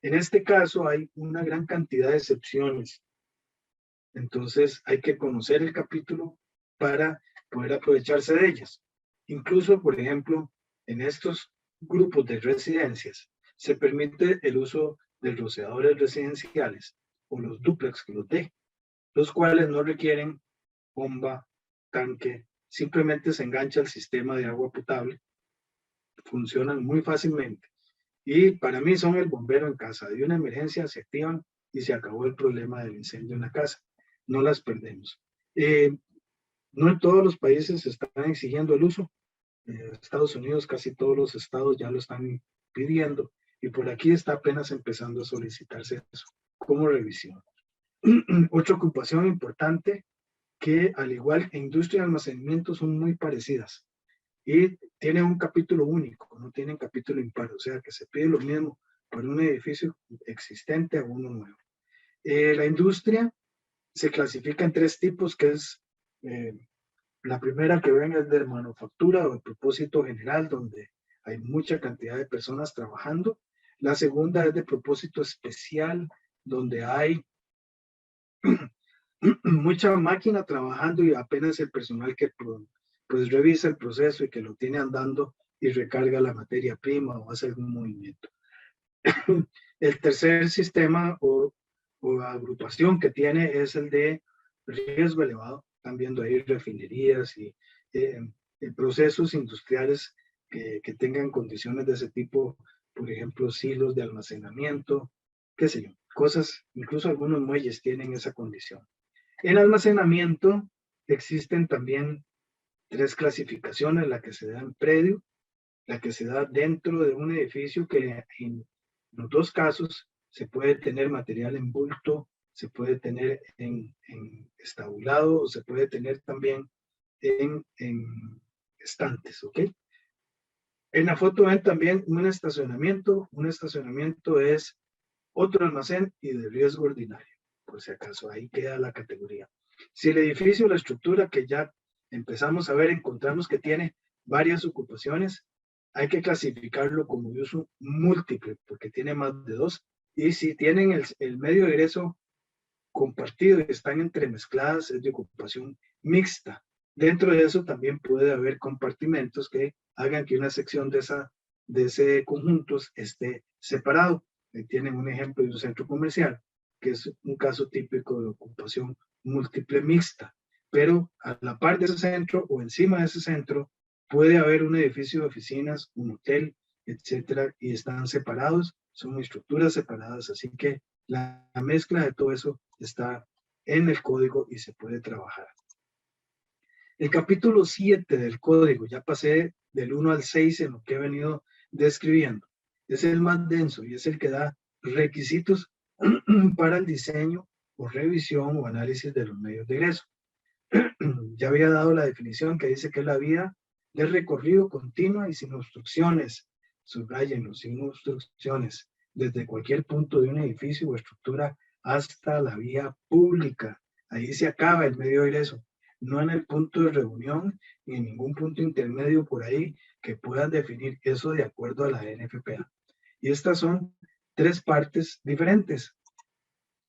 En este caso hay una gran cantidad de excepciones, entonces hay que conocer el capítulo para poder aprovecharse de ellas. Incluso, por ejemplo, en estos grupos de residencias se permite el uso de rociadores residenciales o los dúplex que los D, los cuales no requieren bomba, tanque, simplemente se engancha al sistema de agua potable, funcionan muy fácilmente. Y para mí son el bombero en casa. De una emergencia se activan y se acabó el problema del incendio en la casa. No las perdemos. No en todos los países están exigiendo el uso. Estados Unidos, casi todos los estados ya lo están pidiendo. Y por aquí está apenas empezando a solicitarse eso como revisión. Otra ocupación importante que, al igual que industria y almacenamiento, son muy parecidas. Y tiene un capítulo único, no tienen capítulo impar, o sea que se pide lo mismo para un edificio existente a uno nuevo. La industria se clasifica en tres tipos, que es la primera que ven es de manufactura o de propósito general, donde hay mucha cantidad de personas trabajando. La segunda es de propósito especial, donde hay mucha máquina trabajando y apenas el personal que pues revisa el proceso y que lo tiene andando y recarga la materia prima o hace algún movimiento. El tercer sistema o agrupación que tiene es el de riesgo elevado. Están viendo ahí refinerías y procesos industriales que tengan condiciones de ese tipo, por ejemplo, silos de almacenamiento, qué sé yo, cosas, incluso algunos muelles tienen esa condición. En almacenamiento existen también tres clasificaciones: la que se da en predio, la que se da dentro de un edificio, que en los dos casos se puede tener material en bulto, se puede tener en estabulado o se puede tener también en estantes, ¿ok? En la foto ven también un estacionamiento. Un estacionamiento es otro almacén y de riesgo ordinario, por si acaso, ahí queda la categoría. Si el edificio, la estructura que ya empezamos a ver, encontramos que tiene varias ocupaciones, hay que clasificarlo como de uso múltiple, porque tiene más de dos. Y si tienen el medio de ingreso compartido y están entremezcladas, es de ocupación mixta. Dentro de eso también puede haber compartimentos que hagan que una sección de ese conjunto esté separado. Tienen un ejemplo de un centro comercial, que es un caso típico de ocupación múltiple mixta. Pero a la par de ese centro o encima de ese centro puede haber un edificio de oficinas, un hotel, etcétera, y están separados, son estructuras separadas, así que la mezcla de todo eso está en el código y se puede trabajar. El capítulo 7 del código, ya pasé del 1 al 6 en lo que he venido describiendo, es el más denso y es el que da requisitos para el diseño o revisión o análisis de los medios de ingreso. Ya había dado la definición que dice que es la vía de recorrido continua y sin obstrucciones, subrayenlo, sin obstrucciones, desde cualquier punto de un edificio o estructura hasta la vía pública. Ahí se acaba el medio de ingreso, no en el punto de reunión ni en ningún punto intermedio por ahí que puedan definir eso de acuerdo a la NFPA. Y estas son tres partes diferentes,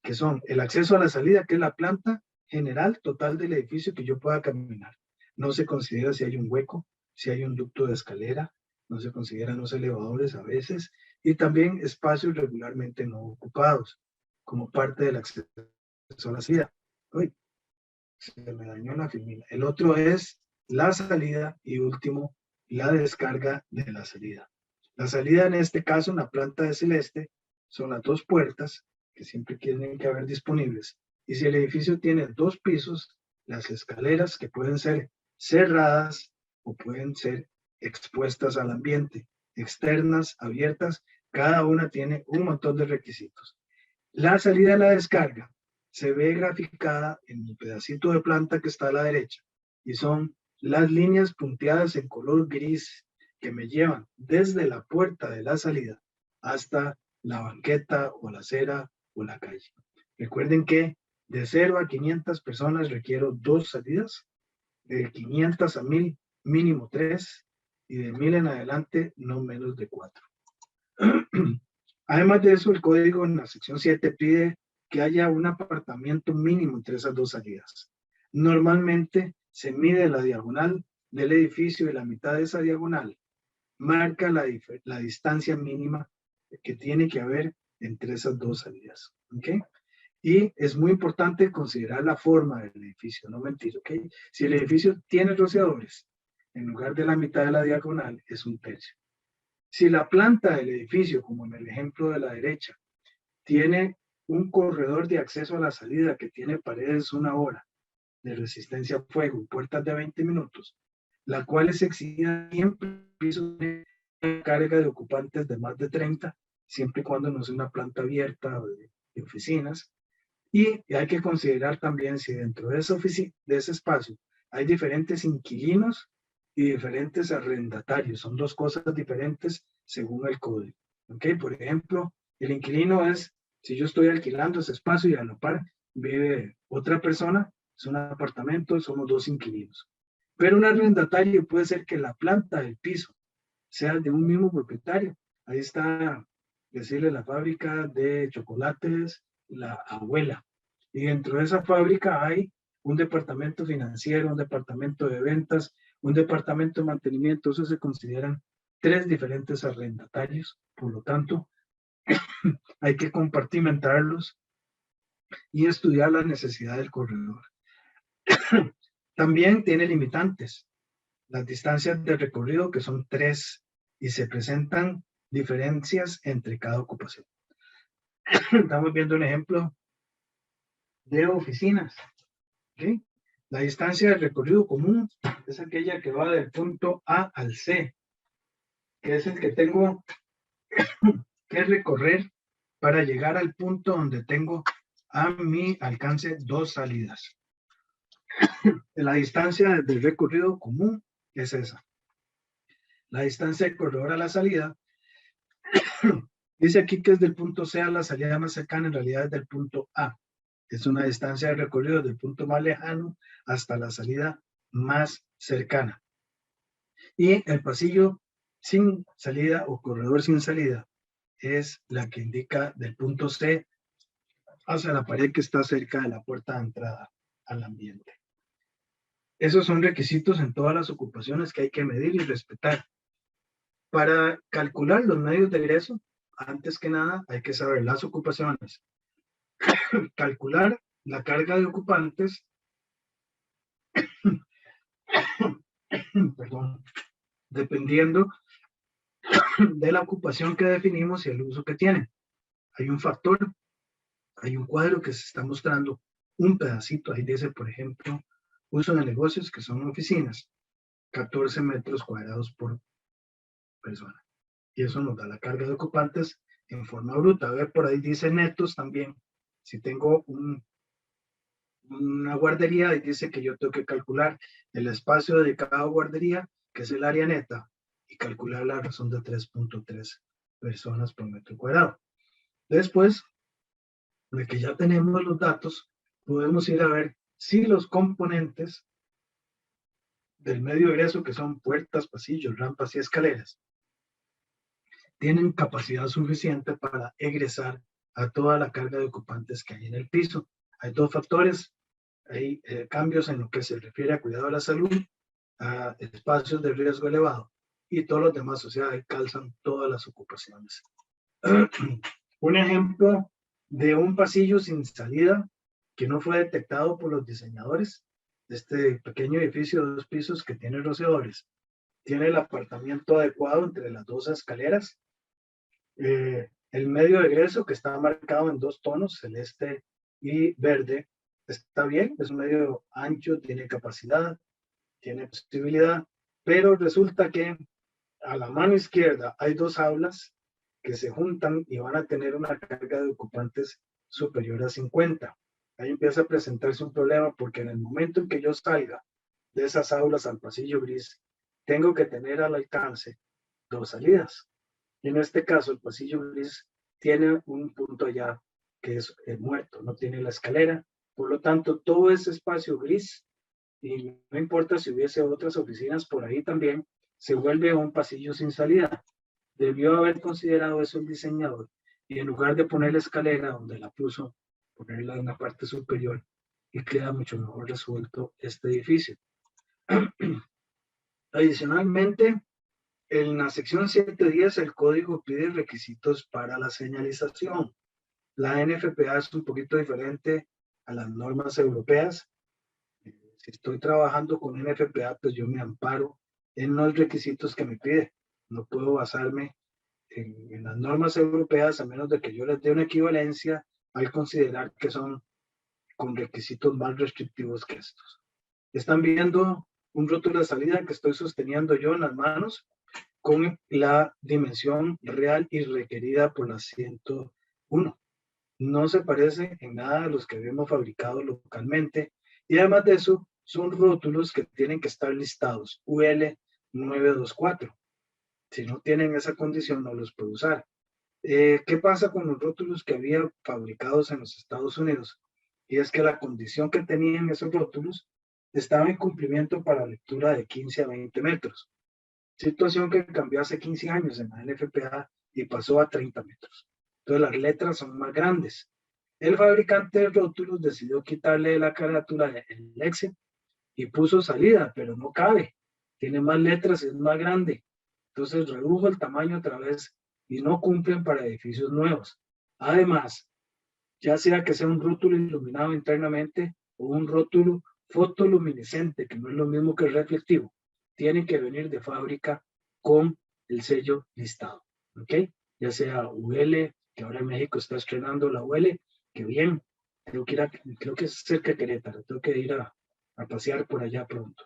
que son el acceso a la salida, que es la planta general total del edificio que yo pueda caminar. No se considera si hay un hueco, si hay un ducto de escalera, no se consideran los elevadores a veces, y también espacios regularmente no ocupados, como parte del acceso a la salida. Uy, se me dañó la filmina. El otro es la salida y último, la descarga de la salida. La salida en este caso, en la planta de Celeste, son las dos puertas que siempre tienen que haber disponibles. Y si el edificio tiene dos pisos, las escaleras, que pueden ser cerradas o pueden ser expuestas al ambiente, externas, abiertas, cada una tiene un montón de requisitos. La salida de la descarga se ve graficada en el pedacito de planta que está a la derecha y son las líneas punteadas en color gris que me llevan desde la puerta de la salida hasta la banqueta o la acera o la calle. Recuerden que de 0 a 500 personas requiero 2 salidas, de 500 a 1000 mínimo 3 y de 1000 en adelante no menos de 4. Además de eso, el código en la sección 7 pide que haya un apartamiento mínimo entre esas 2 salidas. Normalmente se mide la diagonal del edificio y la mitad de esa diagonal marca la distancia mínima que tiene que haber entre esas 2 salidas. ¿Okay? Y es muy importante considerar la forma del edificio, no mentir. ¿Okay? Si el edificio tiene rociadores, en lugar de la mitad de la diagonal, es 1/3. Si la planta del edificio, como en el ejemplo de la derecha, tiene un corredor de acceso a la salida que tiene paredes 1 hora de resistencia a fuego y puertas de 20 minutos, la cual es exigida siempre en pisos de carga de ocupantes de más de 30, siempre y cuando no sea una planta abierta de oficinas. Y hay que considerar también si dentro de ese espacio hay diferentes inquilinos y diferentes arrendatarios. Son 2 cosas diferentes según el código. ¿Okay? Por ejemplo, el inquilino es, si yo estoy alquilando ese espacio y a la par vive otra persona, es un apartamento, somos 2 inquilinos. Pero un arrendatario puede ser que la planta del piso sea de un mismo propietario. Ahí está, decirle, la fábrica de chocolates, la abuela. Y dentro de esa fábrica hay un departamento financiero, un departamento de ventas, un departamento de mantenimiento. Eso se consideran 3 diferentes arrendatarios. Por lo tanto, hay que compartimentarlos y estudiar la necesidad del corredor. También tiene limitantes. Las distancias de recorrido, que son 3, y se presentan diferencias entre cada ocupación. Estamos viendo un ejemplo de oficinas. ¿Okay? La distancia de recorrido común es aquella que va del punto A al C, que es el que tengo que recorrer para llegar al punto donde tengo a mi alcance 2 salidas. La distancia de recorrido común es esa. La distancia de corredor a la salida, dice aquí que es del punto C a la salida más cercana, en realidad es del punto A. Es una distancia de recorrido del punto más lejano hasta la salida más cercana. Y el pasillo sin salida o corredor sin salida es la que indica del punto C hacia la pared que está cerca de la puerta de entrada al ambiente. Esos son requisitos en todas las ocupaciones que hay que medir y respetar. Para calcular los medios de egreso, antes que nada hay que saber las ocupaciones, calcular la carga de ocupantes, perdón, dependiendo de la ocupación que definimos y el uso que tiene. Hay un factor, hay un cuadro que se está mostrando un pedacito, ahí dice, por ejemplo, uso de negocios, que son oficinas, 14 metros cuadrados por persona. Y eso nos da la carga de ocupantes en forma bruta. A ver, por ahí dice netos también. Si tengo una guardería, ahí dice que yo tengo que calcular el espacio dedicado a guardería, que es el área neta, y calcular la razón de 3.3 personas por metro cuadrado. Después de que ya tenemos los datos, podemos ir a ver si los componentes del medio de egreso, que son puertas, pasillos, rampas y escaleras, tienen capacidad suficiente para egresar a toda la carga de ocupantes que hay en el piso. Hay 2 factores, hay cambios en lo que se refiere a cuidado de la salud, a espacios de riesgo elevado, y todos los demás, o sea, ahí calzan todas las ocupaciones. Un ejemplo de un pasillo sin salida que no fue detectado por los diseñadores de este pequeño edificio de 2 pisos que tiene rociadores. Tiene el apartamiento adecuado entre las 2 escaleras. El medio de egreso, que está marcado en 2 tonos, celeste y verde, está bien, es un medio ancho, tiene capacidad, tiene posibilidad, Pero resulta que a la mano izquierda hay dos aulas que se juntan y van a tener una carga de ocupantes superior a 50. Ahí empieza a presentarse un problema porque en el momento en que yo salga de esas aulas al pasillo gris, tengo que tener al alcance dos salidas. Y en este caso, el pasillo gris tiene un punto allá que es muerto, no tiene la escalera. Por lo tanto, todo ese espacio gris, y no importa si hubiese otras oficinas por ahí también, se vuelve un pasillo sin salida. Debió haber considerado eso el diseñador y en lugar de poner la escalera donde la puso, ponerla en la parte superior y queda mucho mejor resuelto este edificio. Adicionalmente, en la sección 710 el código pide requisitos para la señalización. La NFPA es un poquito diferente a las normas europeas. Si estoy trabajando con NFPA, pues yo me amparo en los requisitos que me pide. No puedo basarme en las normas europeas a menos de que yo les dé una equivalencia al considerar que son con requisitos más restrictivos que estos. Están viendo un rótulo de salida que estoy sosteniendo yo en las manos con la dimensión real y requerida por la 101. No se parece en nada a los que habíamos fabricado localmente y además de eso son rótulos que tienen que estar listados UL 924. Si no tienen esa condición no los puedo usar. ¿Qué pasa con los rótulos que había fabricados en los Estados Unidos? Y es que la condición que tenían esos rótulos estaba en cumplimiento para lectura de 15 a 20 metros. Situación que cambió hace 15 años en la NFPA y pasó a 30 metros. Entonces las letras son más grandes. El fabricante de rótulos decidió quitarle la carátula del Lexi y puso salida, pero no cabe. Tiene más letras y es más grande. Entonces redujo el tamaño otra vez y no cumplen para edificios nuevos. Además, ya sea que sea un rótulo iluminado internamente o un rótulo fotoluminescente, que no es lo mismo que el reflectivo, tienen que venir de fábrica con el sello listado, ¿ok? Ya sea UL, que ahora en México está estrenando la UL, que bien, creo que es cerca de Querétaro, tengo que ir a pasear por allá pronto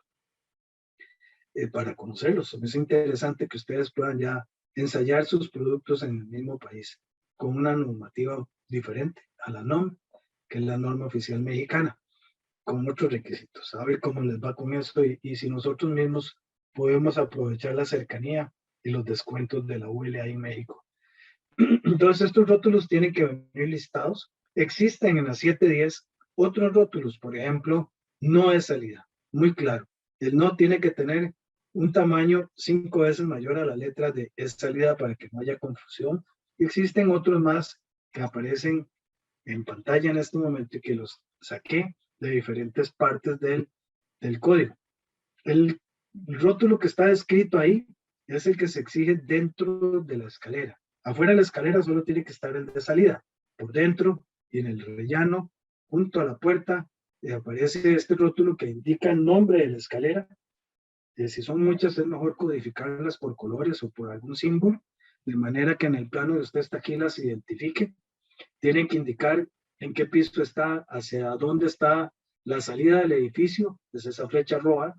para conocerlos. Es interesante que ustedes puedan ya ensayar sus productos en el mismo país con una normativa diferente a la NOM, que es la norma oficial mexicana, con otros requisitos. A ver cómo les va con esto y si nosotros mismos podemos aprovechar la cercanía y los descuentos de la UL ahí en México. Entonces estos rótulos tienen que venir listados. Existen en la 710 otros rótulos, por ejemplo, no es salida, muy claro. El no tiene que tener un tamaño 5 veces mayor a la letra de es salida para que no haya confusión. Existen otros más que aparecen en pantalla en este momento y que los saqué de diferentes partes del código. El rótulo que está escrito ahí es el que se exige dentro de la escalera. Afuera de la escalera solo tiene que estar el de salida. Por dentro y en el rellano, junto a la puerta, aparece este rótulo que indica el nombre de la escalera. Si son muchas, es mejor codificarlas por colores o por algún símbolo, de manera que en el plano de usted está aquí las identifique. Tienen que indicar en qué piso está, hacia dónde está la salida del edificio, es esa flecha roja,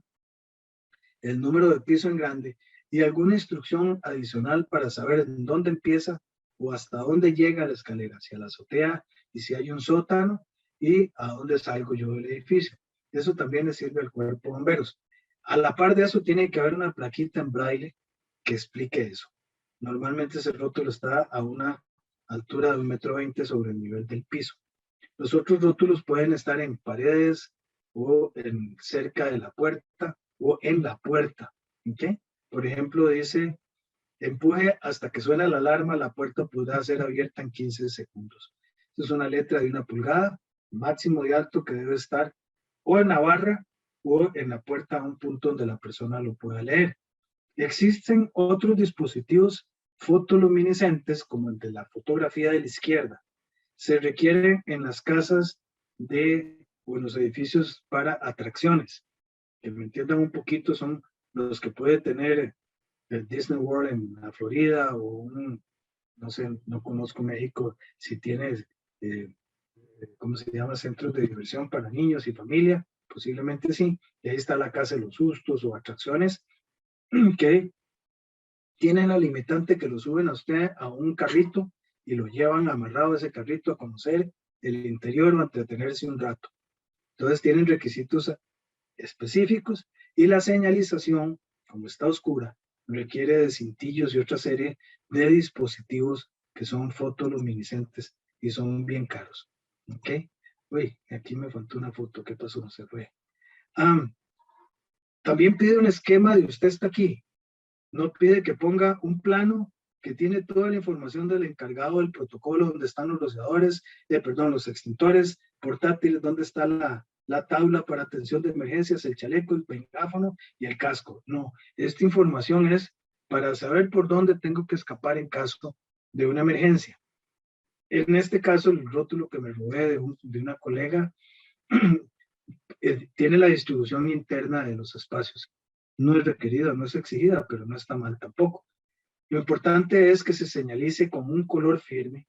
el número de piso en grande y alguna instrucción adicional para saber en dónde empieza o hasta dónde llega la escalera, hacia la azotea y si hay un sótano y a dónde salgo yo del edificio. Eso también le sirve al cuerpo de bomberos. A la par de eso tiene que haber una plaquita en braille que explique eso. Normalmente ese rótulo está a una altura de 1,20 m sobre el nivel del piso. Los otros rótulos pueden estar en paredes o cerca de la puerta o en la puerta. ¿Okay? Por ejemplo, dice, empuje hasta que suene la alarma, la puerta podrá ser abierta en 15 segundos. Esta es una letra de 1 pulgada, máximo de alto que debe estar o en la barra o en la puerta a un punto donde la persona lo pueda leer. Existen otros dispositivos fotoluminescentes como el de la fotografía de la izquierda. Se requieren en las casas o en los edificios para atracciones. Que me entiendan un poquito, son los que puede tener el Disney World en la Florida o no sé, no conozco México, si tiene, ¿cómo se llama? Centros de diversión para niños y familia, posiblemente sí. Y ahí está la casa de los sustos o atracciones. que tienen la limitante que lo suben a usted a un carrito y lo llevan amarrado a ese carrito a conocer el interior o a entretenerse un rato. Entonces tienen requisitos específicos y la señalización, como está oscura, requiere de cintillos y otra serie de dispositivos que son fotoluminiscentes y son bien caros. ¿Ok? Uy, aquí me faltó una foto. ¿Qué pasó? Se fue. También pide un esquema de usted está aquí. No pide que ponga un plano que tiene toda la información del encargado del protocolo, donde están los rociadores, los extintores portátiles, donde está la tabla para atención de emergencias, el chaleco, el megáfono y el casco. No, esta información es para saber por dónde tengo que escapar en caso de una emergencia. En este caso, el rótulo que me robé de una colega tiene la distribución interna de los espacios. No es requerida, no es exigida, pero no está mal tampoco. Lo importante es que se señalice con un color firme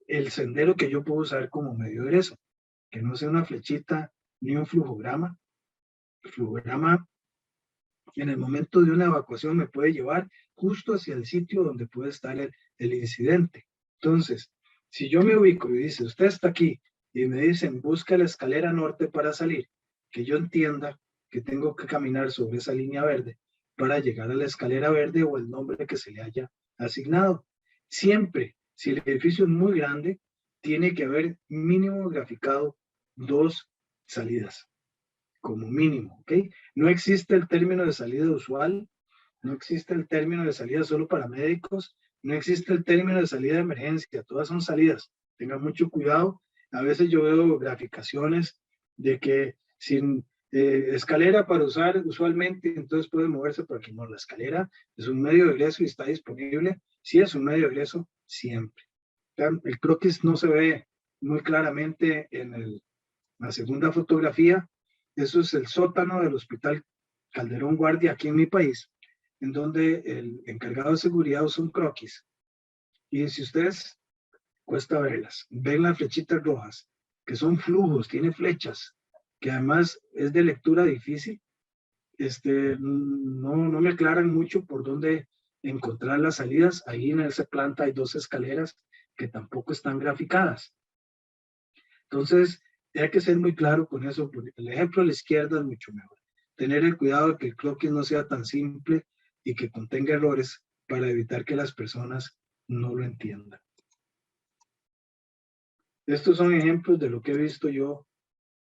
el sendero que yo puedo usar como medio de egreso, que no sea una flechita ni un flujograma. El flujograma en el momento de una evacuación me puede llevar justo hacia el sitio donde puede estar el incidente. Entonces, si yo me ubico y dice, usted está aquí, y me dicen, busca la escalera norte para salir, que yo entienda que tengo que caminar sobre esa línea verde para llegar a la escalera verde o el nombre que se le haya asignado. Siempre, si el edificio es muy grande, tiene que haber mínimo graficado 2 salidas, como mínimo, ¿ok? No existe el término de salida usual, no existe el término de salida solo para médicos, no existe el término de salida de emergencia, todas son salidas. Tengan mucho cuidado. A veces yo veo graficaciones de que sin escalera para usar usualmente, entonces puede moverse por aquí. No, la escalera es un medio de egreso y está disponible. Sí es un medio de egreso siempre. El croquis no se ve muy claramente en la segunda fotografía. Eso es el sótano del Hospital Calderón Guardia aquí en mi país, en donde el encargado de seguridad usa un croquis. Y si ustedes, cuesta verlas, ven las flechitas rojas, que son flujos, tiene flechas, que además es de lectura difícil, no me aclaran mucho por dónde encontrar las salidas. Ahí en esa planta hay 2 escaleras que tampoco están graficadas. Entonces, hay que ser muy claro con eso, porque el ejemplo a la izquierda es mucho mejor. Tener el cuidado de que el croquis no sea tan simple y que contenga errores para evitar que las personas no lo entiendan. Estos son ejemplos de lo que he visto yo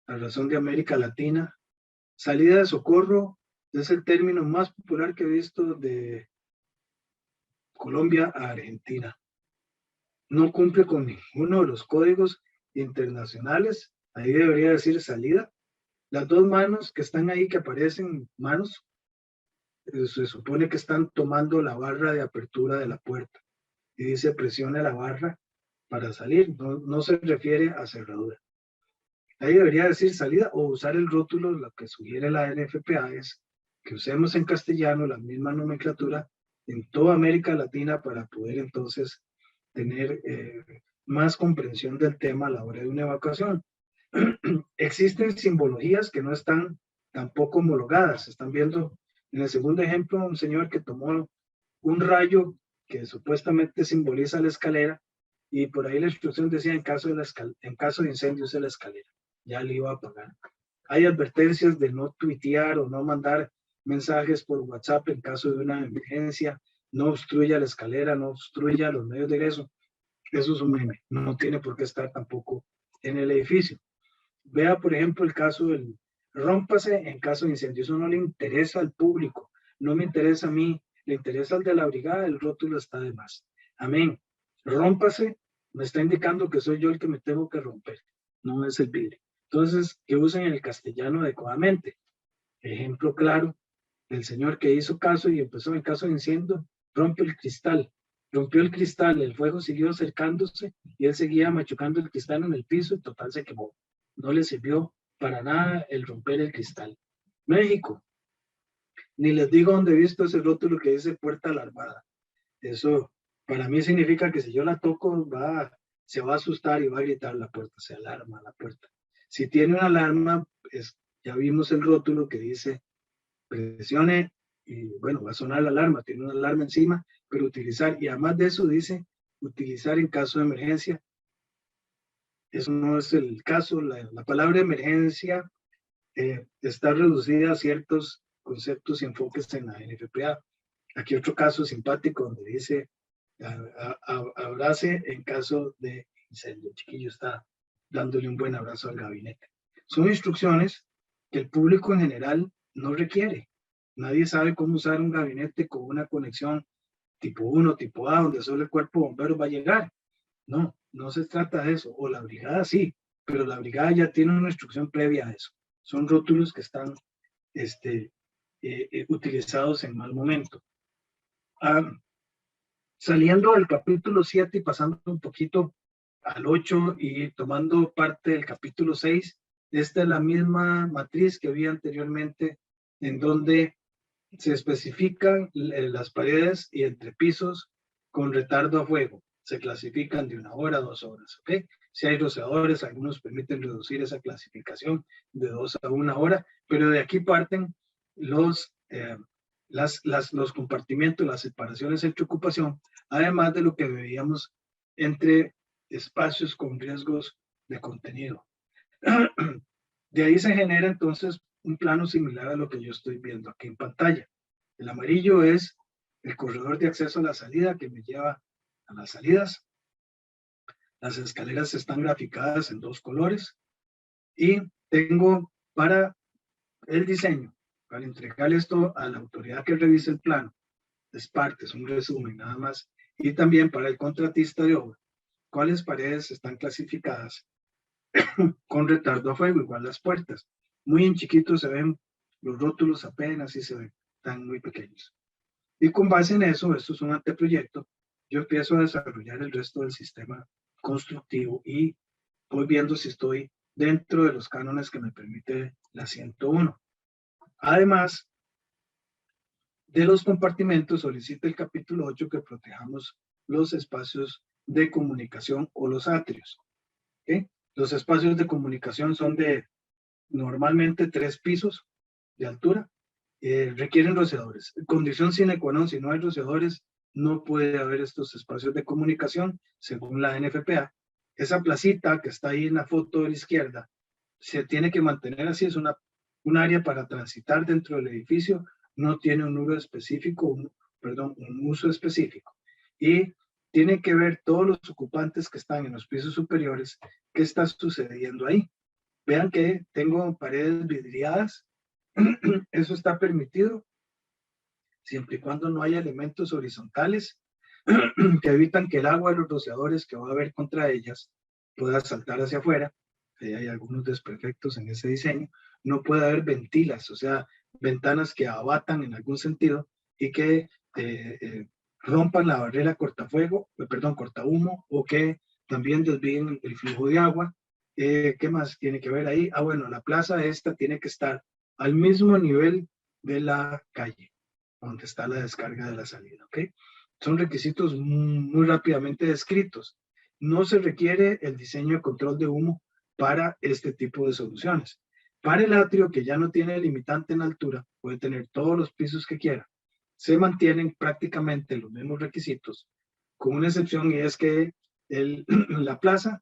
a razón de América Latina. Salida de socorro es el término más popular que he visto de Colombia a Argentina. No cumple con ninguno de los códigos internacionales. Ahí debería decir salida. Las 2 manos que están ahí, que aparecen manos, se supone que están tomando la barra de apertura de la puerta. Y dice presione la barra para salir. No se refiere a cerradura. Ahí debería decir salida o usar el rótulo. Lo que sugiere la NFPA es que usemos en castellano la misma nomenclatura en toda América Latina para poder entonces tener más comprensión del tema a la hora de una evacuación. Existen simbologías que no están tampoco homologadas. Están viendo en el segundo ejemplo un señor que tomó un rayo que supuestamente simboliza la escalera y por ahí la instrucción decía en caso de incendio use la escalera. Ya le iba a apagar. Hay advertencias de no tuitear o no mandar mensajes por WhatsApp en caso de una emergencia. No obstruya la escalera, no obstruya los medios de egreso. Eso es un meme. No tiene por qué estar tampoco en el edificio. Vea, por ejemplo, el caso del rómpase en caso de incendio. Eso no le interesa al público, no me interesa a mí, le interesa al de la brigada, el rótulo está de más. Amén. Rómpase me está indicando que soy yo el que me tengo que romper, no es el vidrio. Entonces, que usen el castellano adecuadamente. Ejemplo claro, el señor que hizo caso y empezó en caso de incendio, rompe el cristal. Rompió el cristal, el fuego siguió acercándose y él seguía machucando el cristal en el piso y total se quemó. No le sirvió para nada el romper el cristal. México, ni les digo dónde he visto ese rótulo que dice puerta alarmada. Eso para mí significa que si yo la toco se va a asustar y va a gritar la puerta, se alarma la puerta. Si tiene una alarma, ya vimos el rótulo que dice presione bueno, va a sonar la alarma, tiene una alarma encima, pero utilizar, y además de eso dice, utilizar en caso de emergencia. Eso no es el caso, la palabra emergencia está reducida a ciertos conceptos y enfoques en la NFPA. Aquí otro caso simpático donde dice, abrace en caso de incendio. El chiquillo está dándole un buen abrazo al gabinete. Son instrucciones que el público en general no requiere. Nadie sabe cómo usar un gabinete con una conexión tipo 1, tipo A, donde solo el cuerpo de bomberos va a llegar. No, no se trata de eso. O la brigada sí, pero la brigada ya tiene una instrucción previa a eso. Son rótulos que están utilizados en mal momento. Saliendo del capítulo 7 y pasando un poquito al 8 y tomando parte del capítulo 6, esta es la misma matriz que había anteriormente, en donde se especifican las paredes y entrepisos con retardo a fuego. Se clasifican de 1 hora a 2 horas, ¿ok? Si hay rociadores, algunos permiten reducir esa clasificación de 2 a 1 hora, pero de aquí parten los compartimientos, las separaciones entre ocupación, además de lo que veíamos entre espacios con riesgos de contenido. De ahí se genera entonces un plano similar a lo que yo estoy viendo aquí en pantalla. El amarillo es el corredor de acceso a la salida que me lleva a las salidas. Las escaleras están graficadas en 2 colores y tengo para el diseño, para entregar esto a la autoridad que revise el plano, es parte, es un resumen nada más, y también para el contratista de obra, cuáles paredes están clasificadas con retardo a fuego, igual las puertas. Muy en chiquitos se ven los rótulos apenas y se ven tan muy pequeños. Y con base en eso, esto es un anteproyecto, yo empiezo a desarrollar el resto del sistema constructivo y voy viendo si estoy dentro de los cánones que me permite la 101. Además de los compartimentos, solicita el capítulo 8 que protejamos los espacios de comunicación o los atrios. ¿Okay? Los espacios de comunicación son de normalmente 3 pisos de altura. Requieren rociadores. Condición sine qua non, si no hay rociadores, no puede haber estos espacios de comunicación, según la NFPA. Esa placita que está ahí en la foto de la izquierda, se tiene que mantener así, es un área para transitar dentro del edificio, no tiene un uso específico, un uso específico. Y tiene que ver todos los ocupantes que están en los pisos superiores, qué está sucediendo ahí. Vean que tengo paredes vidriadas, eso está permitido siempre y cuando no haya elementos horizontales que evitan que el agua de los rociadores que va a haber contra ellas pueda saltar hacia afuera. Hay algunos desperfectos en ese diseño. No puede haber ventilas, o sea, ventanas que abatan en algún sentido y que rompan la barrera cortafuego, cortahumo, o que también desvíen el flujo de agua. ¿Qué más tiene que ver ahí? Bueno, la plaza esta tiene que estar al mismo nivel de la calle, donde está la descarga de la salida, ¿ok? Son requisitos muy rápidamente descritos. No se requiere el diseño de control de humo para este tipo de soluciones. Para el atrio, que ya no tiene limitante en altura, puede tener todos los pisos que quiera. Se mantienen prácticamente los mismos requisitos, con una excepción, y es que la plaza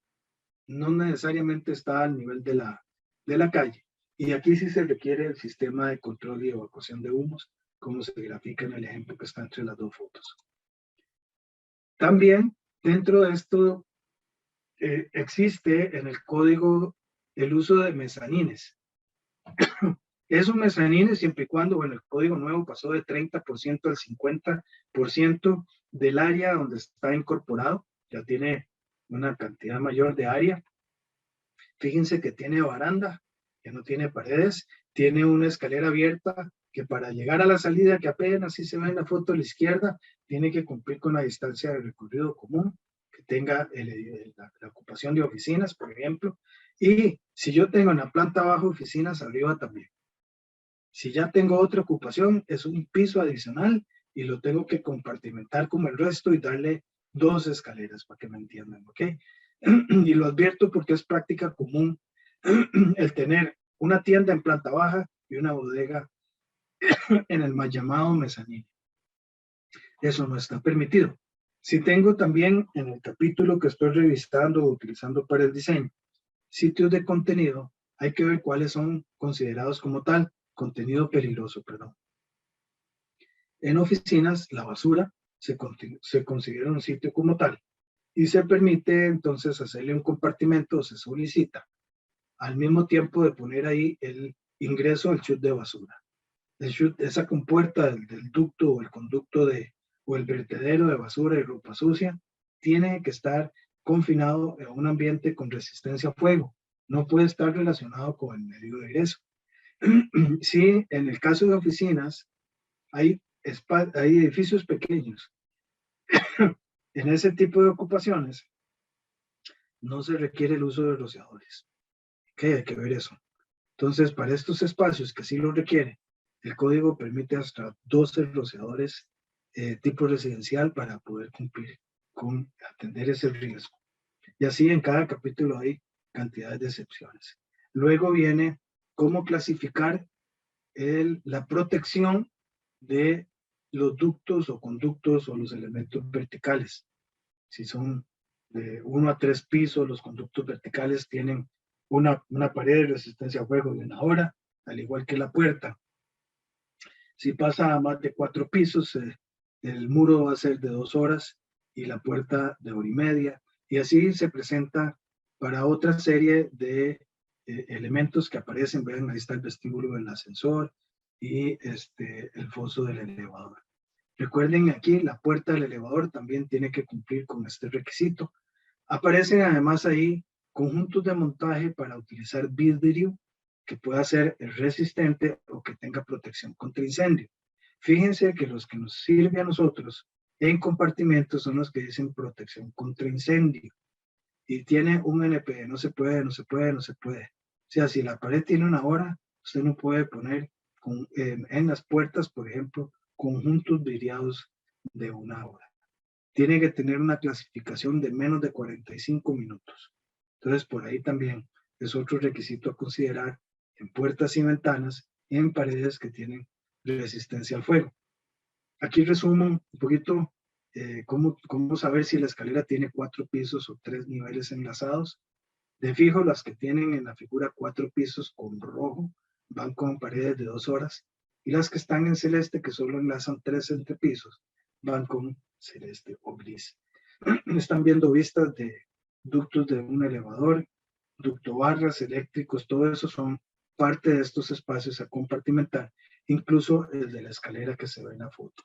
no necesariamente está al nivel de la calle. Y aquí sí se requiere el sistema de control y evacuación de humos, como se grafica en el ejemplo que está entre las 2 fotos. También dentro de esto existe en el código el uso de mezanines. Esos mezanines, siempre y cuando, bueno, el código nuevo pasó de 30% al 50% del área donde está incorporado, ya tiene una cantidad mayor de área. Fíjense que tiene baranda, que no tiene paredes, tiene una escalera abierta que para llegar a la salida, que apenas si se ve en la foto a la izquierda, tiene que cumplir con la distancia de recorrido común, que tenga la ocupación de oficinas, por ejemplo, y si yo tengo en la planta baja oficinas, arriba también. Si ya tengo otra ocupación, es un piso adicional y lo tengo que compartimentar como el resto y darle 2 escaleras para que me entiendan, ¿ok? Y lo advierto porque es práctica común el tener una tienda en planta baja y una bodega en el mal llamado mezzanine. Eso no está permitido. Si tengo también en el capítulo que estoy revisando o utilizando para el diseño, sitios de contenido, hay que ver cuáles son considerados como tal, contenido peligroso, perdón. En oficinas, la basura se considera un sitio como tal y se permite entonces hacerle un compartimento o se solicita al mismo tiempo de poner ahí el ingreso al chute de basura. El chute, esa compuerta del ducto o el conducto o el vertedero de basura y ropa sucia tiene que estar confinado en un ambiente con resistencia a fuego. No puede estar relacionado con el medio de ingreso. Sí, en el caso de oficinas, hay edificios pequeños. En ese tipo de ocupaciones no se requiere el uso de rociadores. Hay que ver eso. Entonces, para estos espacios que sí lo requiere, el código permite hasta 12 rociadores tipo residencial para poder cumplir con atender ese riesgo. Y así en cada capítulo hay cantidades de excepciones. Luego viene cómo clasificar la protección de los ductos o conductos o los elementos verticales. Si son de 1 a 3 pisos, los conductos verticales tienen una pared de resistencia a fuego de 1 hora, al igual que la puerta. Si pasa a más de 4 pisos, el muro va a ser de 2 horas y la puerta de 1 hora y media. Y así se presenta para otra serie de elementos que aparecen. Vean, ahí está el vestíbulo del ascensor y el foso del elevador. Recuerden aquí, la puerta del elevador también tiene que cumplir con este requisito. Aparecen además ahí conjuntos de montaje para utilizar vidrio que pueda ser resistente o que tenga protección contra incendio. Fíjense que los que nos sirven a nosotros en compartimentos son los que dicen protección contra incendio. Y tiene un NP, no se puede, no se puede, no se puede. O sea, si la pared tiene 1 hora, usted no puede poner en las puertas, por ejemplo, conjuntos vidriados de 1 hora. Tiene que tener una clasificación de menos de 45 minutos. Entonces, por ahí también es otro requisito a considerar en puertas y ventanas en paredes que tienen resistencia al fuego. Aquí resumo un poquito cómo saber si la escalera tiene 4 pisos o 3 niveles enlazados. De fijo, las que tienen en la figura 4 pisos con rojo van con paredes de 2 horas y las que están en celeste, que solo enlazan 3 entrepisos, van con celeste o gris. Están viendo vistas de ductos de un elevador, ducto barras eléctricos, todo eso son parte de estos espacios a compartimentar, incluso el de la escalera que se ve en la foto.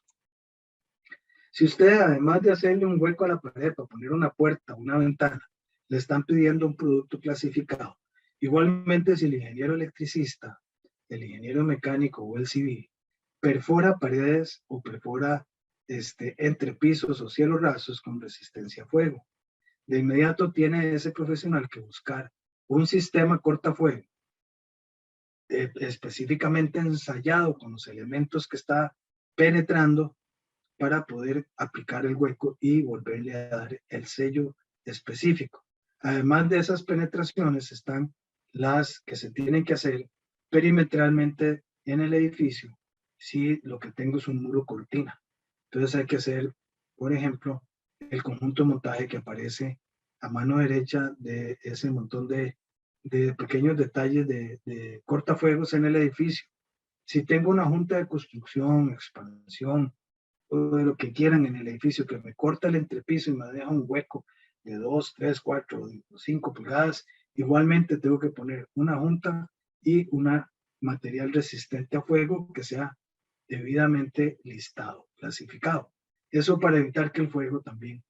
Si usted, además de hacerle un hueco a la pared para poner una puerta, una ventana, le están pidiendo un producto clasificado, igualmente si el ingeniero electricista, el ingeniero mecánico o el civil perfora paredes o perfora entrepisos o cielos rasos con resistencia a fuego, de inmediato tiene ese profesional que buscar un sistema cortafuego específicamente ensayado con los elementos que está penetrando para poder aplicar el hueco y volverle a dar el sello específico. Además de esas penetraciones están las que se tienen que hacer perimetralmente en el edificio si lo que tengo es un muro cortina. Entonces hay que hacer, por ejemplo, el conjunto de montaje que aparece a mano derecha de ese montón de pequeños detalles de cortafuegos en el edificio. Si tengo una junta de construcción, expansión, o de lo que quieran en el edificio, que me corta el entrepiso y me deja un hueco de 2, 3, 4, 5 pulgadas, igualmente tengo que poner una junta y una material resistente a fuego que sea debidamente listado, clasificado. Eso para evitar que el fuego también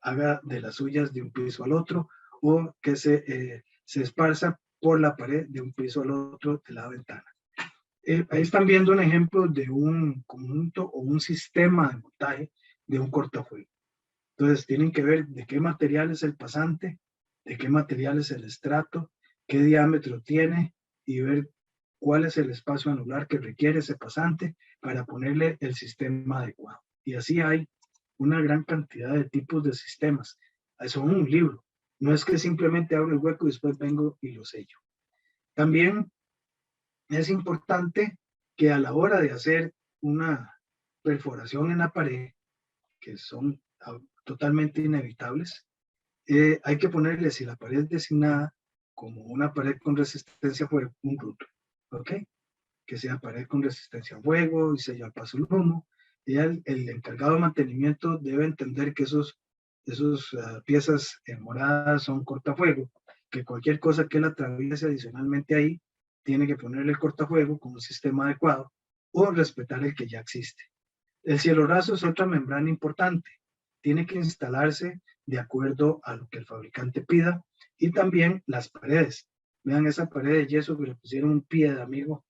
haga de las suyas de un piso al otro o que se esparza por la pared de un piso al otro de la ventana. Ahí están viendo un ejemplo de un conjunto o un sistema de montaje de un cortafuego. Entonces tienen que ver de qué material es el pasante, de qué material es el estrato, qué diámetro tiene y ver cuál es el espacio anular que requiere ese pasante para ponerle el sistema adecuado. Y así hay una gran cantidad de tipos de sistemas. Son un libro. No es que simplemente abro el hueco y después vengo y lo sello. También es importante que a la hora de hacer una perforación en la pared, que son totalmente inevitables, hay que ponerle, si la pared es designada como una pared con resistencia a fuego, un router, ¿ok? Que sea pared con resistencia a fuego y sello al paso del humo. Y el encargado de mantenimiento debe entender que esos piezas moradas son cortafuego, que cualquier cosa que la atraviese adicionalmente ahí, tiene que ponerle el cortafuego con un sistema adecuado o respetar el que ya existe. El cielo raso es otra membrana importante. Tiene que instalarse de acuerdo a lo que el fabricante pida, y también las paredes. Vean esa pared de yeso que le pusieron un pie de amigo,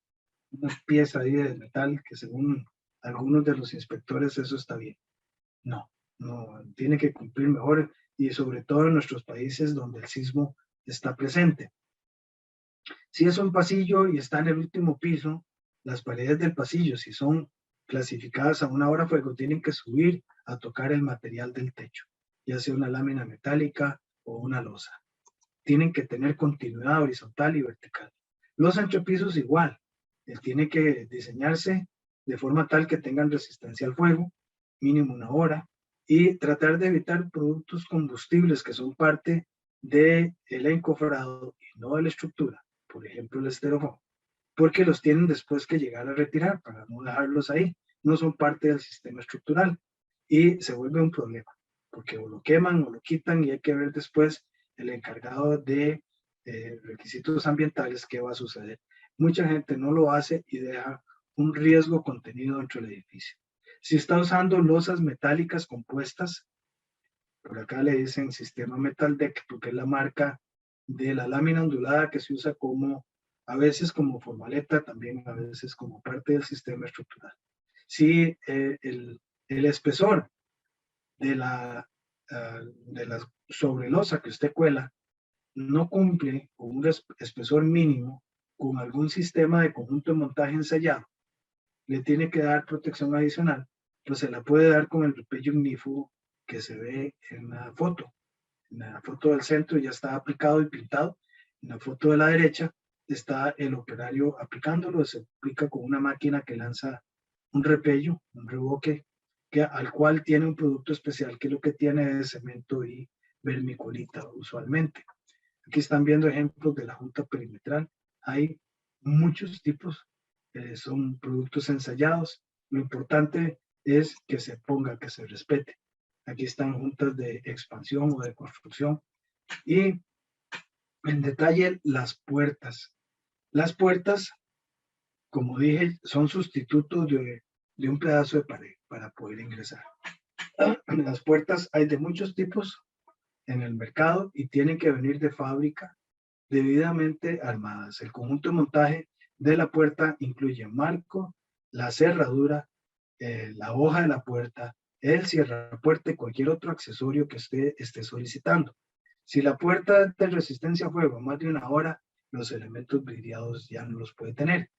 una pieza ahí de metal que según algunos de los inspectores eso está bien. No, no, tiene que cumplir mejor, y sobre todo en nuestros países donde el sismo está presente. Si es un pasillo y está en el último piso, las paredes del pasillo, si son clasificadas a una hora fuego, tienen que subir a tocar el material del techo, ya sea una lámina metálica o una losa. Tienen que tener continuidad horizontal y vertical. Los entrepisos igual, tiene que diseñarse de forma tal que tengan resistencia al fuego, mínimo una hora, y tratar de evitar productos combustibles que son parte del encofrado y no de la estructura, por ejemplo el esterofoam, porque los tienen después que llegar a retirar para no dejarlos ahí, no son parte del sistema estructural y se vuelve un problema, porque o lo queman o lo quitan y hay que ver después el encargado de requisitos ambientales qué va a suceder. Mucha gente no lo hace y deja un riesgo contenido dentro del edificio. Si está usando losas metálicas compuestas, por acá le dicen sistema Metal Deck porque es la marca de la lámina ondulada que se usa como, a veces como formaleta, también a veces como parte del sistema estructural. Si el espesor de la sobrelosa que usted cuela no cumple con un espesor mínimo con algún sistema de conjunto de montaje ensayado, le tiene que dar protección adicional, pues se la puede dar con el repello ignífugo que se ve en la foto. En la foto del centro ya está aplicado y pintado. En la foto de la derecha está el operario aplicándolo. Se aplica con una máquina que lanza un repello, un reboque, al cual tiene un producto especial que lo que tiene es cemento y vermiculita usualmente. Aquí están viendo ejemplos de la junta perimetral. Hay muchos tipos, son productos ensayados. Lo importante es que se ponga, que se respete. Aquí están juntas de expansión o de construcción. Y en detalle, las puertas. Las puertas, como dije, son sustitutos de un pedazo de pared para poder ingresar. Las puertas hay de muchos tipos en el mercado y tienen que venir de fábrica debidamente armadas. El conjunto de montaje de la puerta incluye marco, la cerradura, la hoja de la puerta, el cierrapuerta y cualquier otro accesorio que usted esté solicitando. Si la puerta es de resistencia a fuego a más de una hora, los elementos vidriados ya no los puede tener.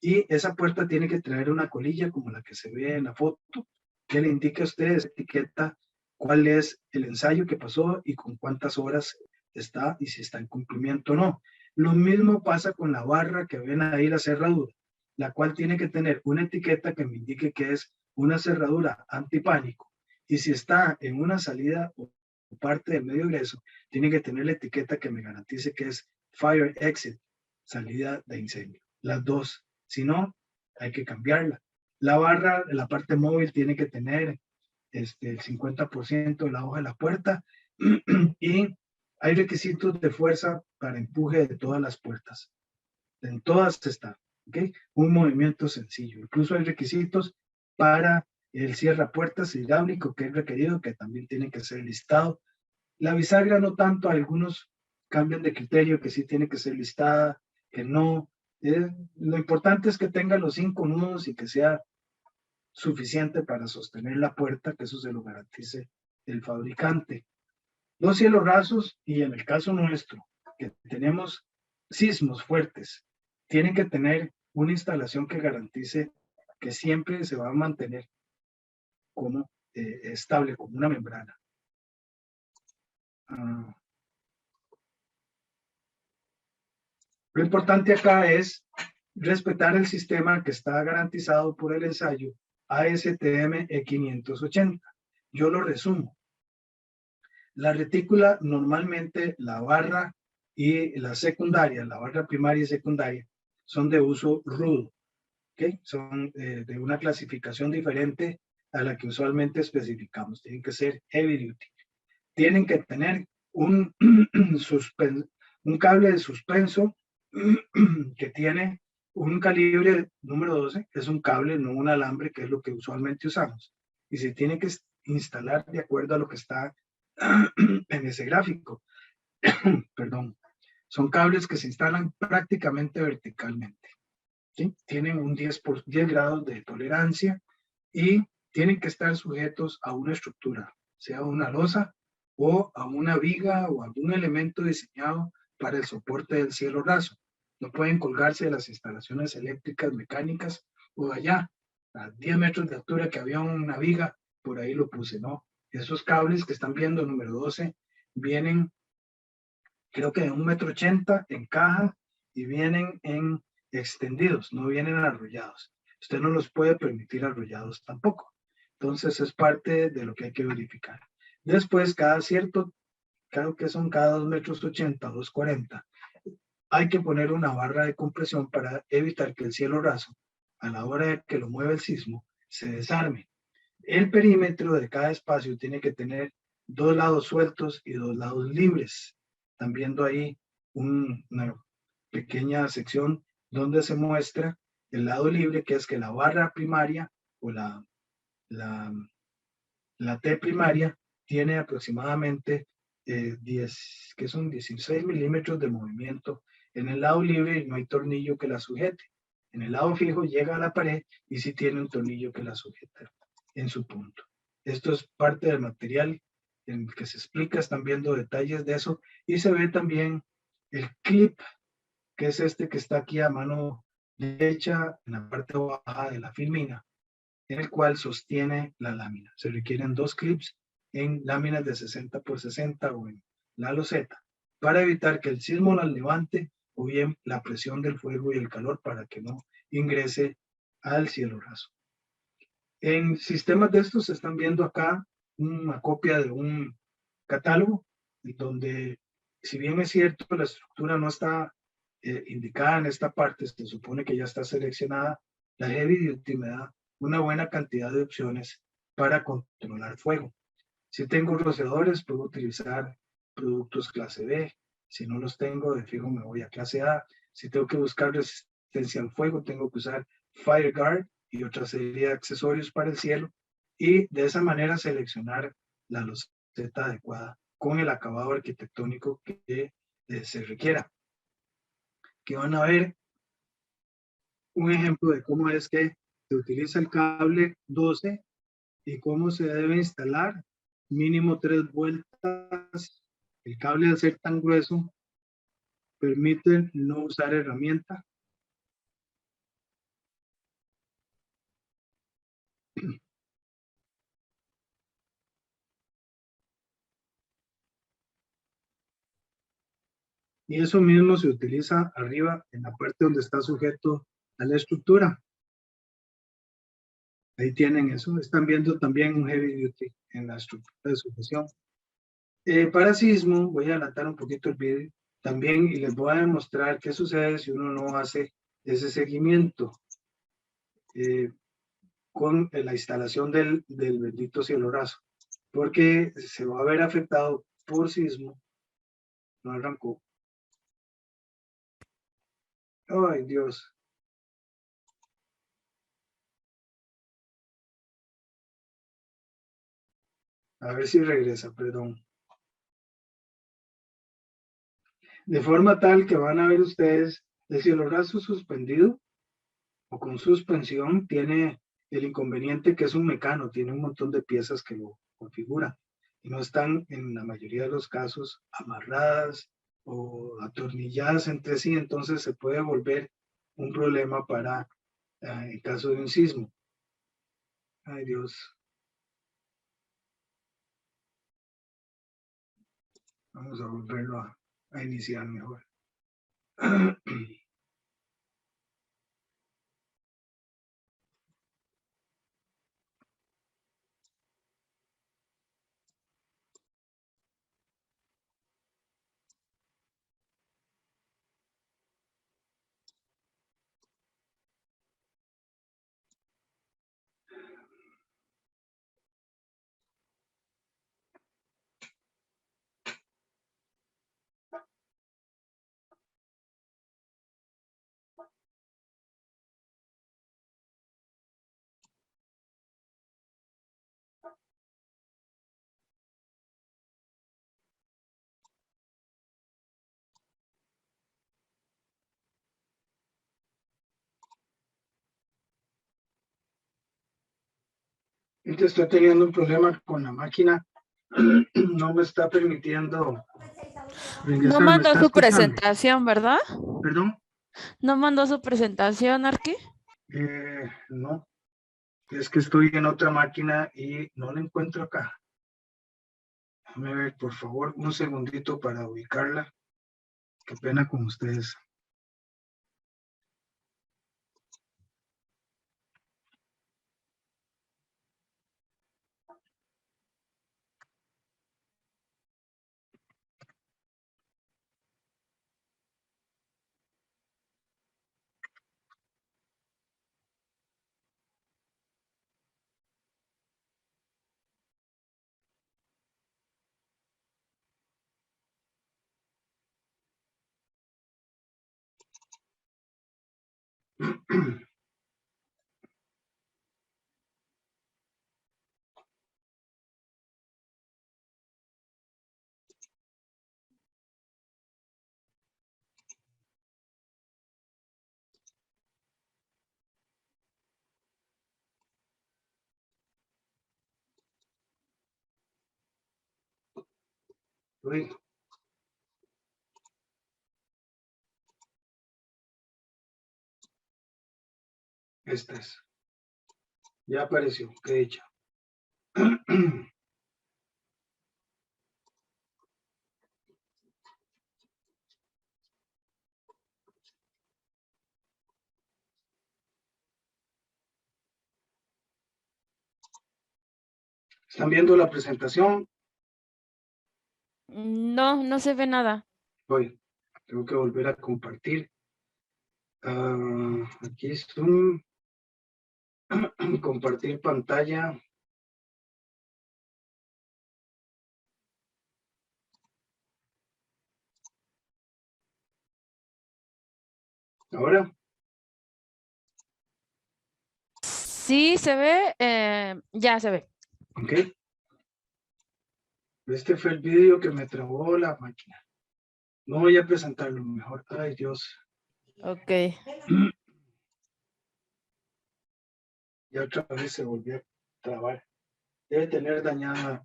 Y esa puerta tiene que traer una colilla como la que se ve en la foto, que le indique a usted esa etiqueta cuál es el ensayo que pasó y con cuántas horas está y si está en cumplimiento o no. Lo mismo pasa con la barra que ven ahí, la cerradura, la cual tiene que tener una etiqueta que me indique que es una cerradura antipánico. Y si está en una salida o parte del medio ingreso, tiene que tener la etiqueta que me garantice que es Fire Exit, salida de incendio. Las dos. Si no, hay que cambiarla. La barra, la parte móvil, tiene que tener el 50% de la hoja de la puerta y hay requisitos de fuerza para empuje de todas las puertas. En todas está, ¿ok? Un movimiento sencillo. Incluso hay requisitos para el cierrapuertas hidráulico que es requerido, que también tiene que ser listado. La bisagra no tanto, algunos cambian de criterio, que sí tiene que ser listada, que no. Lo importante es que tenga los 5 nudos y que sea suficiente para sostener la puerta, que eso se lo garantice el fabricante. Los cielos rasos, y en el caso nuestro, que tenemos sismos fuertes, tienen que tener una instalación que garantice que siempre se va a mantener como estable, como una membrana. Lo importante acá es respetar el sistema que está garantizado por el ensayo ASTM E580. Yo lo resumo. La retícula, normalmente la barra y la secundaria, la barra primaria y secundaria, son de uso rudo, ¿okay? Son de una clasificación diferente a la que usualmente especificamos. Tienen que ser heavy duty. Tienen que tener un, un cable de suspenso que tiene un calibre número 12, es un cable, no un alambre, que es lo que usualmente usamos. Y se tiene que instalar de acuerdo a lo que está en ese gráfico. Perdón. Son cables que se instalan prácticamente verticalmente. ¿Sí? Tienen un 10 grados de tolerancia y tienen que estar sujetos a una estructura, sea una losa o a una viga o algún elemento diseñado para el soporte del cielo raso. No pueden colgarse de las instalaciones eléctricas, mecánicas o allá, a 10 metros de altura que había una viga, por ahí lo puse, ¿no? Esos cables que están viendo, número 12, vienen, creo que de 1,80 m en caja y vienen en extendidos, no vienen arrollados. Usted no los puede permitir arrollados tampoco. Entonces es parte de lo que hay que verificar. Después, creo que son cada 2,80 m, 2,40 m, hay que poner una barra de compresión para evitar que el cielo raso, a la hora de que lo mueve el sismo, se desarme. El perímetro de cada espacio tiene que tener 2 lados sueltos y 2 lados libres. Están viendo ahí una pequeña sección donde se muestra el lado libre, que es que la barra primaria o la T primaria tiene aproximadamente 10, que son 16 milímetros de movimiento en el lado libre y no hay tornillo que la sujete. En el lado fijo llega a la pared y sí tiene un tornillo que la sujeta en su punto. Esto es parte del material en el que se explica, están viendo detalles de eso y se ve también el clip, que es este que está aquí a mano derecha en la parte baja de la filmina, en el cual sostiene la lámina. Se requieren 2 clips en láminas de 60 por 60 o en la loseta para evitar que el sismo la levante o bien la presión del fuego y el calor para que no ingrese al cielo raso. En sistemas de estos se están viendo acá una copia de un catálogo donde, si bien es cierto, la estructura no está indicada en esta parte, se supone que ya está seleccionada, la Heavy Duty me da una buena cantidad de opciones para controlar fuego. Si tengo rociadores, puedo utilizar productos clase B. Si no los tengo, de fijo me voy a clase A. Si tengo que buscar resistencia al fuego, tengo que usar FireGuard y otra serie de accesorios para el cielo. Y de esa manera seleccionar la loseta adecuada con el acabado arquitectónico que se requiera. Que van a ver un ejemplo de cómo es que se utiliza el cable 12 y cómo se debe instalar. Mínimo 3 vueltas. El cable, al ser tan grueso, permite no usar herramienta. Y eso mismo se utiliza arriba en la parte donde está sujeto a la estructura. Ahí tienen eso. Están viendo también un heavy duty en la estructura de sujeción. Para sismo, voy a adelantar un poquito el vídeo también y les voy a demostrar qué sucede si uno no hace ese seguimiento con la instalación del bendito cielo raso, porque se va a ver afectado por sismo. No arrancó. Ay, Dios. A ver si regresa, perdón. De forma tal que van a ver ustedes el cielo raso suspendido o con suspensión tiene el inconveniente que es un mecano, tiene un montón de piezas que lo configuran y no están en la mayoría de los casos amarradas o atornilladas entre sí, entonces se puede volver un problema para en caso de un sismo. Ay, Dios. Vamos a volverlo a iniciar mejor. Estoy teniendo un problema con la máquina. No me está permitiendo No regresar. ¿Me mandó está su escuchando? presentación, ¿verdad? ¿Perdón? No mandó su presentación, Arqui. No. Es que estoy en otra máquina y no la encuentro acá. Déjame ver, por favor, un segundito para ubicarla. Qué pena con ustedes. Uy, esta es. Ya apareció, qué dicha. ¿Están viendo la presentación? No, no se ve nada. Voy. Tengo que volver a compartir. Aquí es un compartir pantalla. Ahora, Sí, se ve. Ya se ve. ok. Este fue el vídeo que me trabó la máquina. No voy a presentarlo mejor. Ay, Dios. Ok. Ya otra vez se volvió a trabar. Debe tener dañada.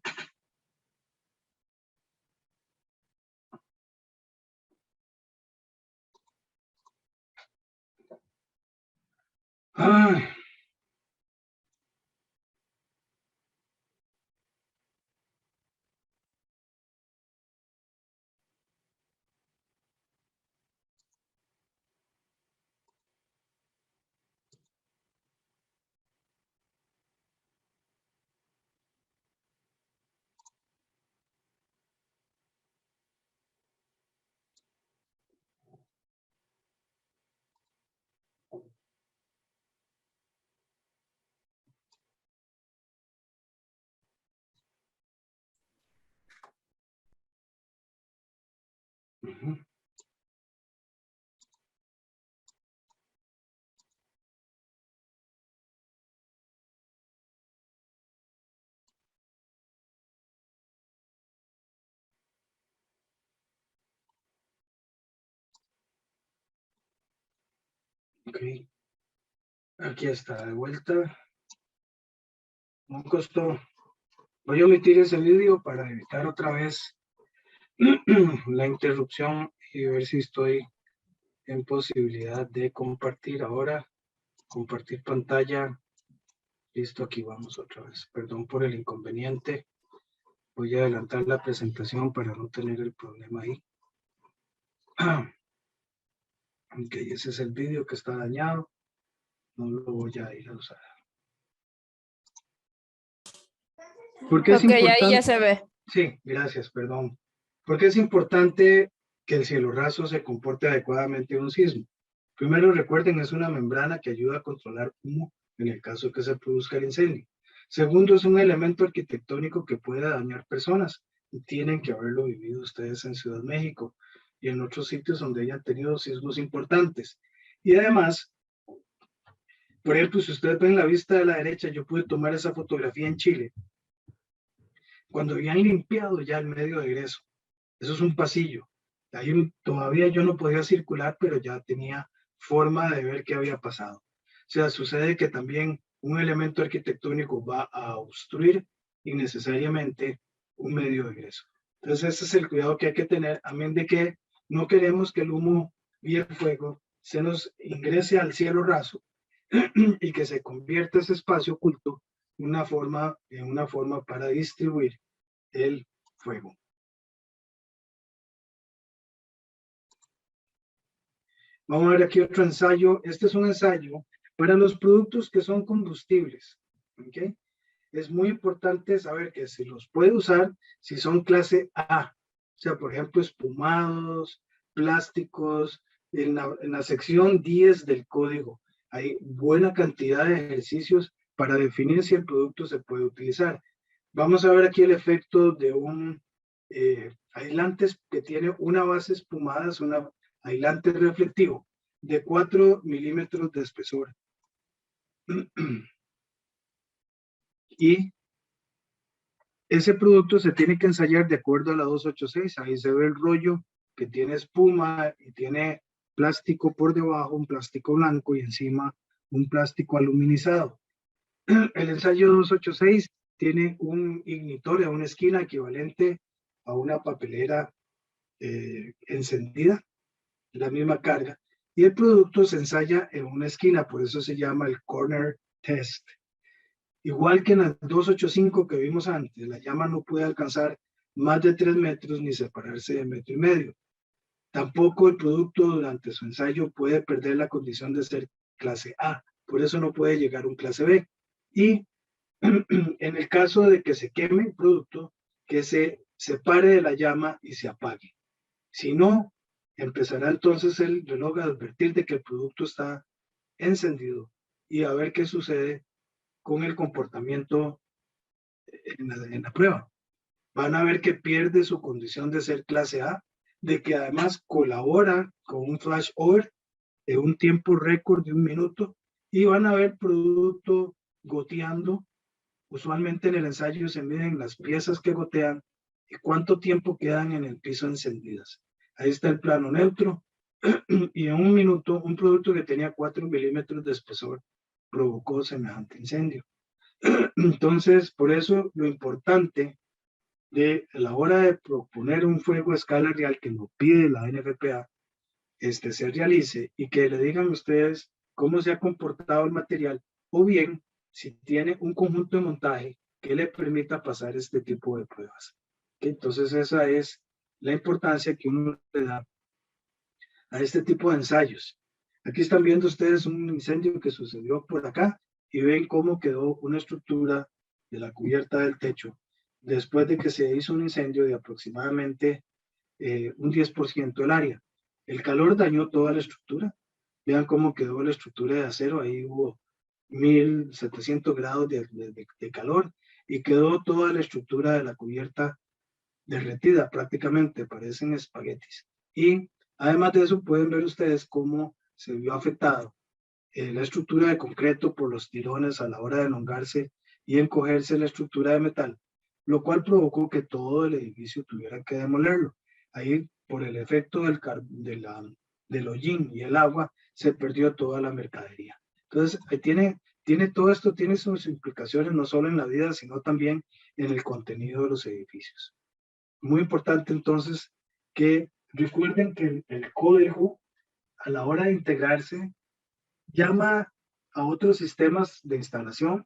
Ay, ujú. Ok. Aquí está, de vuelta. No costó. Voy a omitir ese vídeo para evitar otra vez la interrupción y ver si estoy en posibilidad de compartir ahora. Compartir pantalla. Listo, aquí vamos otra vez. Perdón por el inconveniente. Voy a adelantar la presentación para no tener el problema ahí. Ok, ese es el vídeo que está dañado. No lo voy a ir a usar. ¿Por qué es Ok, ahí ya importante? se ve. Sí, gracias, perdón. Porque es importante que el cielo raso se comporte adecuadamente en un sismo. Primero, recuerden, es una membrana que ayuda a controlar humo en el caso que se produzca el incendio. Segundo, es un elemento arquitectónico que puede dañar personas. Y tienen que haberlo vivido ustedes en Ciudad México y en otros sitios donde hayan tenido sismos importantes. Y además, por ejemplo, si ustedes ven la vista de la derecha, yo pude tomar esa fotografía en Chile, cuando habían limpiado ya el medio de egreso. Eso es un pasillo. Ahí todavía yo no podía circular, pero ya tenía forma de ver qué había pasado. O sea, sucede que también un elemento arquitectónico va a obstruir innecesariamente un medio de ingreso. Entonces ese es el cuidado que hay que tener, amén de que no queremos que el humo y el fuego se nos ingrese al cielo raso y que se convierta ese espacio oculto en una forma para distribuir el fuego. Vamos a ver aquí otro ensayo. Este es un ensayo para los productos que son combustibles. ¿Okay? Es muy importante saber que se los puede usar si son clase A. O sea, por ejemplo, espumados, plásticos. En la sección 10 del código hay buena cantidad de ejercicios para definir si el producto se puede utilizar. Vamos a ver aquí el efecto de un aislante que tiene una base espumada, es un aislante reflectivo de 4 milímetros de espesor. Y ese producto se tiene que ensayar de acuerdo a la 286. Ahí se ve el rollo que tiene espuma y tiene plástico por debajo, un plástico blanco y encima un plástico aluminizado. El ensayo 286 tiene un ignitor en una esquina equivalente a una papelera encendida, la misma carga, y el producto se ensaya en una esquina, por eso se llama el corner test. Igual que en el 285 que vimos antes, la llama no puede alcanzar más de 3 metros ni separarse de 1,5 metros. Tampoco el producto durante su ensayo puede perder la condición de ser clase A, por eso no puede llegar a un clase B. Y en el caso de que se queme el producto, que se separe de la llama y se apague. Si no, empezará entonces el reloj a advertir de que el producto está encendido y a ver qué sucede con el comportamiento en la prueba. Van a ver que pierde su condición de ser clase A, de que además colabora con un flash over de un tiempo récord de 1 minuto y van a ver producto goteando. Usualmente en el ensayo se miden las piezas que gotean y cuánto tiempo quedan en el piso encendidas. Ahí está el plano neutro y en 1 minuto un producto que tenía 4 milímetros de espesor provocó semejante incendio. Entonces, por eso lo importante de a la hora de proponer un fuego a escala real que lo pide la NFPA, se realice y que le digan a ustedes cómo se ha comportado el material o bien si tiene un conjunto de montaje que le permita pasar este tipo de pruebas. Entonces esa es la importancia que uno le da a este tipo de ensayos. Aquí están viendo ustedes un incendio que sucedió por acá y ven cómo quedó una estructura de la cubierta del techo después de que se hizo un incendio de aproximadamente un 10% del área. El calor dañó toda la estructura. Vean cómo quedó la estructura de acero. Ahí hubo 1700 grados de calor y quedó toda la estructura de la cubierta derretida prácticamente, parecen espaguetis. Y además de eso pueden ver ustedes cómo se vio afectado la estructura de concreto por los tirones a la hora de elongarse y encogerse la estructura de metal, lo cual provocó que todo el edificio tuviera que demolerlo. Ahí, por el efecto del hollín y el agua, se perdió toda la mercadería. Entonces, tiene todo esto, tiene sus implicaciones no solo en la vida, sino también en el contenido de los edificios. Muy importante entonces que recuerden que el código a la hora de integrarse llama a otros sistemas de instalación,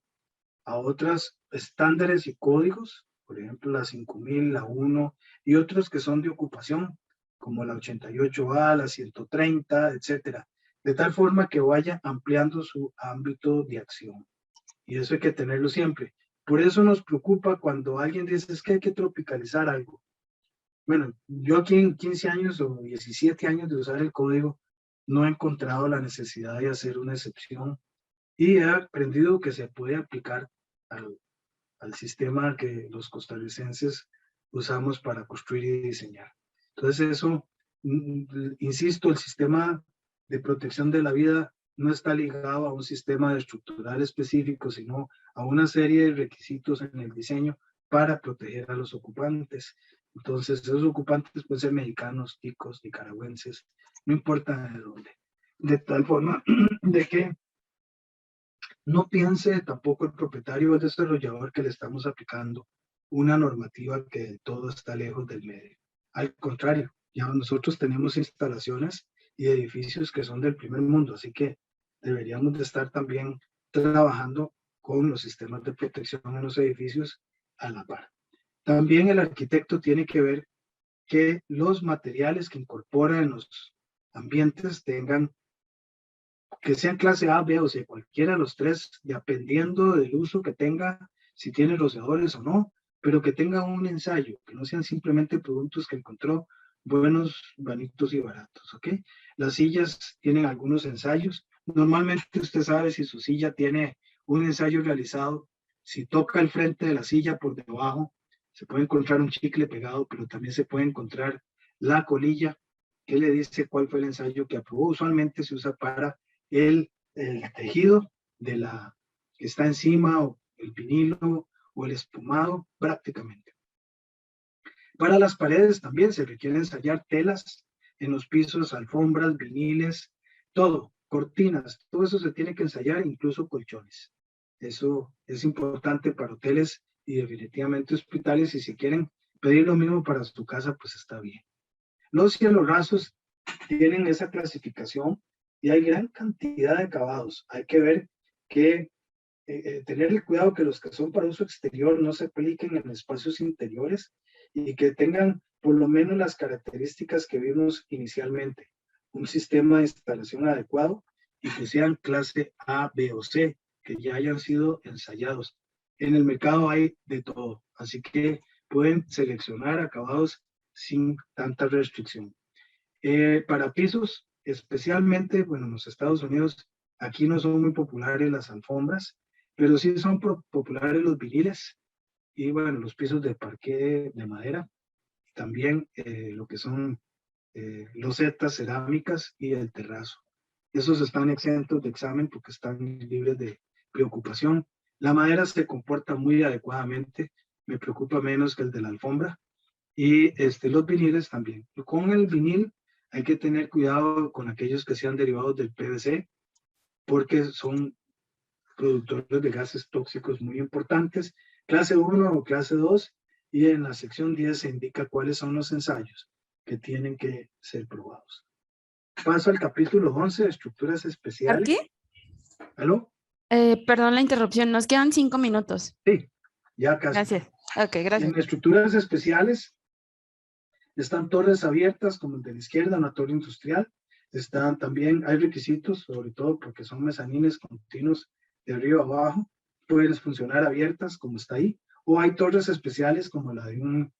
a otros estándares y códigos, por ejemplo la 5000, la 1 y otros que son de ocupación, como la 88A, la 130, etcétera, de tal forma que vaya ampliando su ámbito de acción. Y eso hay que tenerlo siempre. Por eso nos preocupa cuando alguien dice es que hay que tropicalizar algo. Bueno, yo aquí en 15 años o 17 años de usar el código, no he encontrado la necesidad de hacer una excepción y he aprendido que se puede aplicar al sistema que los costarricenses usamos para construir y diseñar. Entonces eso, insisto, el sistema de protección de la vida no está ligado a un sistema estructural específico, sino a una serie de requisitos en el diseño para proteger a los ocupantes. Entonces, esos ocupantes pueden ser mexicanos, ticos, nicaragüenses, no importa de dónde. De tal forma de que No piense tampoco el propietario o el desarrollador que le estamos aplicando una normativa que del todo está lejos del medio. Al contrario, ya nosotros tenemos instalaciones y edificios que son del primer mundo, así que deberíamos de estar también trabajando con los sistemas de protección en los edificios a la par. También el arquitecto tiene que ver que los materiales que incorpora en los ambientes tengan, que sean clase A, B o C, cualquiera de los tres, dependiendo del uso que tenga, si tiene rociadores o no, pero que tenga un ensayo, que no sean simplemente productos que encontró buenos, bonitos y baratos, ¿ok? Las sillas tienen algunos ensayos. Normalmente usted sabe si su silla tiene un ensayo realizado, si toca el frente de la silla por debajo, se puede encontrar un chicle pegado, pero también se puede encontrar la colilla que le dice cuál fue el ensayo que aprobó. Usualmente se usa para el tejido de la que está encima, o el vinilo o el espumado, prácticamente. Para las paredes también se requiere ensayar telas en los pisos, alfombras, viniles, todo, cortinas, todo eso se tiene que ensayar, incluso colchones. Eso es importante para hoteles y definitivamente hospitales, y si quieren pedir lo mismo para su casa, pues está bien. Los cielos rasos tienen esa clasificación y hay gran cantidad de acabados. Hay que ver que tener el cuidado que los que son para uso exterior no se apliquen en espacios interiores y que tengan por lo menos las características que vimos inicialmente. Un sistema de instalación adecuado y que sean clase A, B o C, que ya hayan sido ensayados. En el mercado hay de todo, así que pueden seleccionar acabados sin tanta restricción. Para pisos, especialmente, bueno, en los Estados Unidos, aquí no son muy populares las alfombras, pero sí son populares los viniles y, bueno, los pisos de parqué de madera, también lo que son losetas cerámicas y el terrazo. Esos están exentos de examen porque están libres de preocupación. La madera se comporta muy adecuadamente, me preocupa menos que el de la alfombra. Y los viniles también. Con el vinil hay que tener cuidado con aquellos que sean derivados del PVC, porque son productores de gases tóxicos muy importantes, clase 1 o clase 2, y en la sección 10 se indica cuáles son los ensayos que tienen que ser probados. Paso al capítulo 11, estructuras especiales. ¿Qué? ¿Aló? Perdón la interrupción, nos quedan 5 minutos. Sí, ya casi. Gracias. Ok, gracias. En estructuras especiales están torres abiertas, como el de la izquierda, una torre industrial. Están también, hay requisitos, sobre todo porque son mezanines continuos de arriba a abajo. Pueden funcionar abiertas, como está ahí. O hay torres especiales, como la de un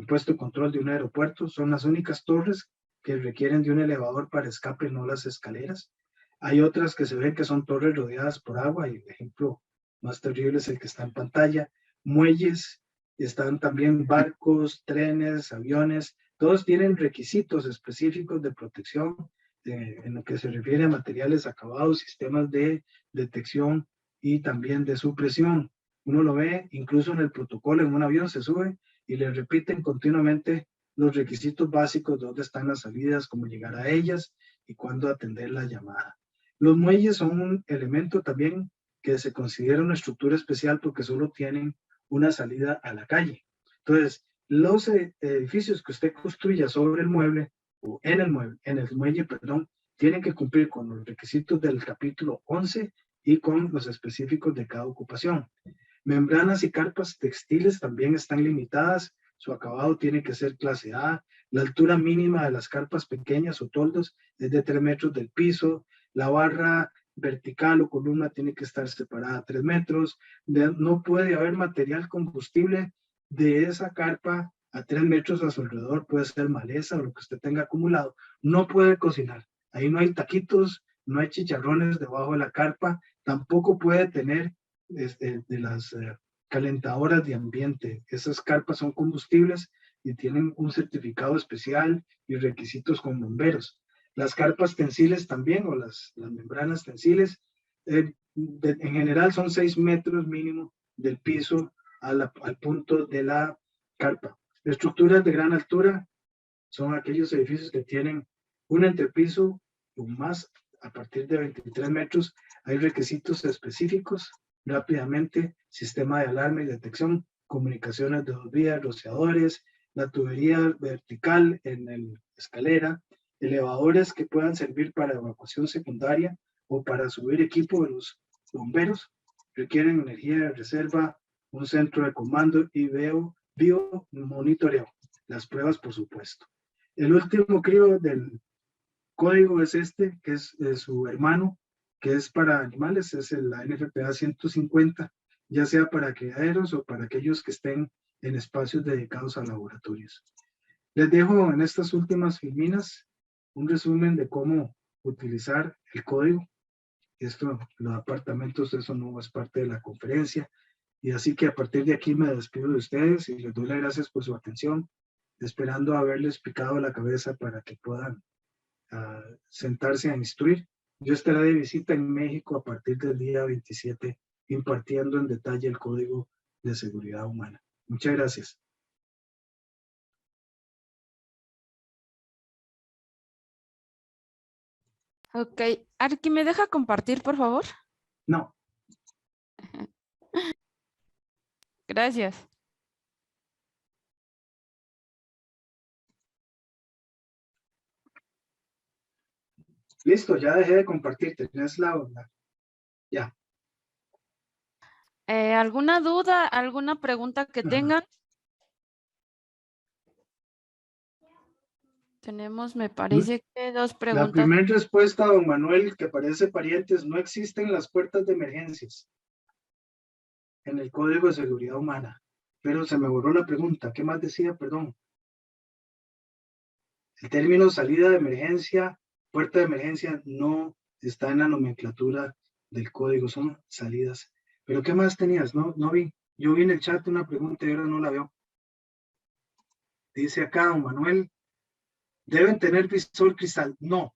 puesto de control de un aeropuerto. Son las únicas torres que requieren de un elevador para escape, no las escaleras. Hay otras que se ven que son torres rodeadas por agua, y el ejemplo más terrible es el que está en pantalla. Muelles, están también barcos, trenes, aviones, todos tienen requisitos específicos de protección en lo que se refiere a materiales acabados, sistemas de detección y también de supresión. Uno lo ve incluso en el protocolo, en un avión se sube y le repiten continuamente los requisitos básicos, dónde están las salidas, cómo llegar a ellas y cuándo atender la llamada. Los muelles son un elemento también que se considera una estructura especial porque solo tienen una salida a la calle. Entonces, los edificios que usted construya sobre el mueble o en el muelle, tienen que cumplir con los requisitos del capítulo 11 y con los específicos de cada ocupación. Membranas y carpas textiles también están limitadas, su acabado tiene que ser clase A, la altura mínima de las carpas pequeñas o toldos es de 3 metros del piso, la barra vertical o columna tiene que estar separada a 3 metros, no puede haber material combustible de esa carpa a 3 metros a su alrededor, puede ser maleza o lo que usted tenga acumulado, no puede cocinar, ahí no hay taquitos, no hay chicharrones debajo de la carpa, tampoco puede tener de las calentadoras de ambiente, esas carpas son combustibles y tienen un certificado especial y requisitos con bomberos. Las carpas tensiles también, o las membranas tensiles, en general son 6 metros mínimo del piso al punto de la carpa. Estructuras de gran altura son aquellos edificios que tienen un entrepiso o más a partir de 23 metros hay requisitos específicos, rápidamente, sistema de alarma y detección, comunicaciones de 2 vías, rociadores, la tubería vertical en la escalera, elevadores que puedan servir para evacuación secundaria o para subir equipo de los bomberos, requieren energía de reserva, un centro de comando y biomonitoreo. Las pruebas, por supuesto. El último cribo del código es este, que es su hermano, que es para animales, es la NFPA 150, ya sea para criaderos o para aquellos que estén en espacios dedicados a laboratorios. Les dejo en estas últimas filminas un resumen de cómo utilizar el código. Esto, los apartamentos, eso no es parte de la conferencia. Y así que a partir de aquí me despido de ustedes y les doy las gracias por su atención, esperando haberles picado la cabeza para que puedan sentarse a instruir. Yo estaré de visita en México a partir del día 27, impartiendo en detalle el Código de Seguridad Humana. Muchas gracias. Ok, Arqui, ¿me deja compartir, por favor? No. Gracias. Listo, ya dejé de compartir. Tenés ya. ¿Alguna duda, alguna pregunta que tengan? Tenemos, me parece que 2 La preguntas. primera respuesta, don Manuel, que parece parientes, no existen las puertas de emergencias en el Código de Seguridad Humana. Pero se me borró la pregunta. ¿Qué más decía? Perdón. El término salida de emergencia, puerta de emergencia, no está en la nomenclatura del código, son salidas. ¿Pero qué más tenías? No vi. Yo vi en el chat una pregunta y ahora no la veo. Dice acá, don Manuel, ¿deben tener visor cristal? No.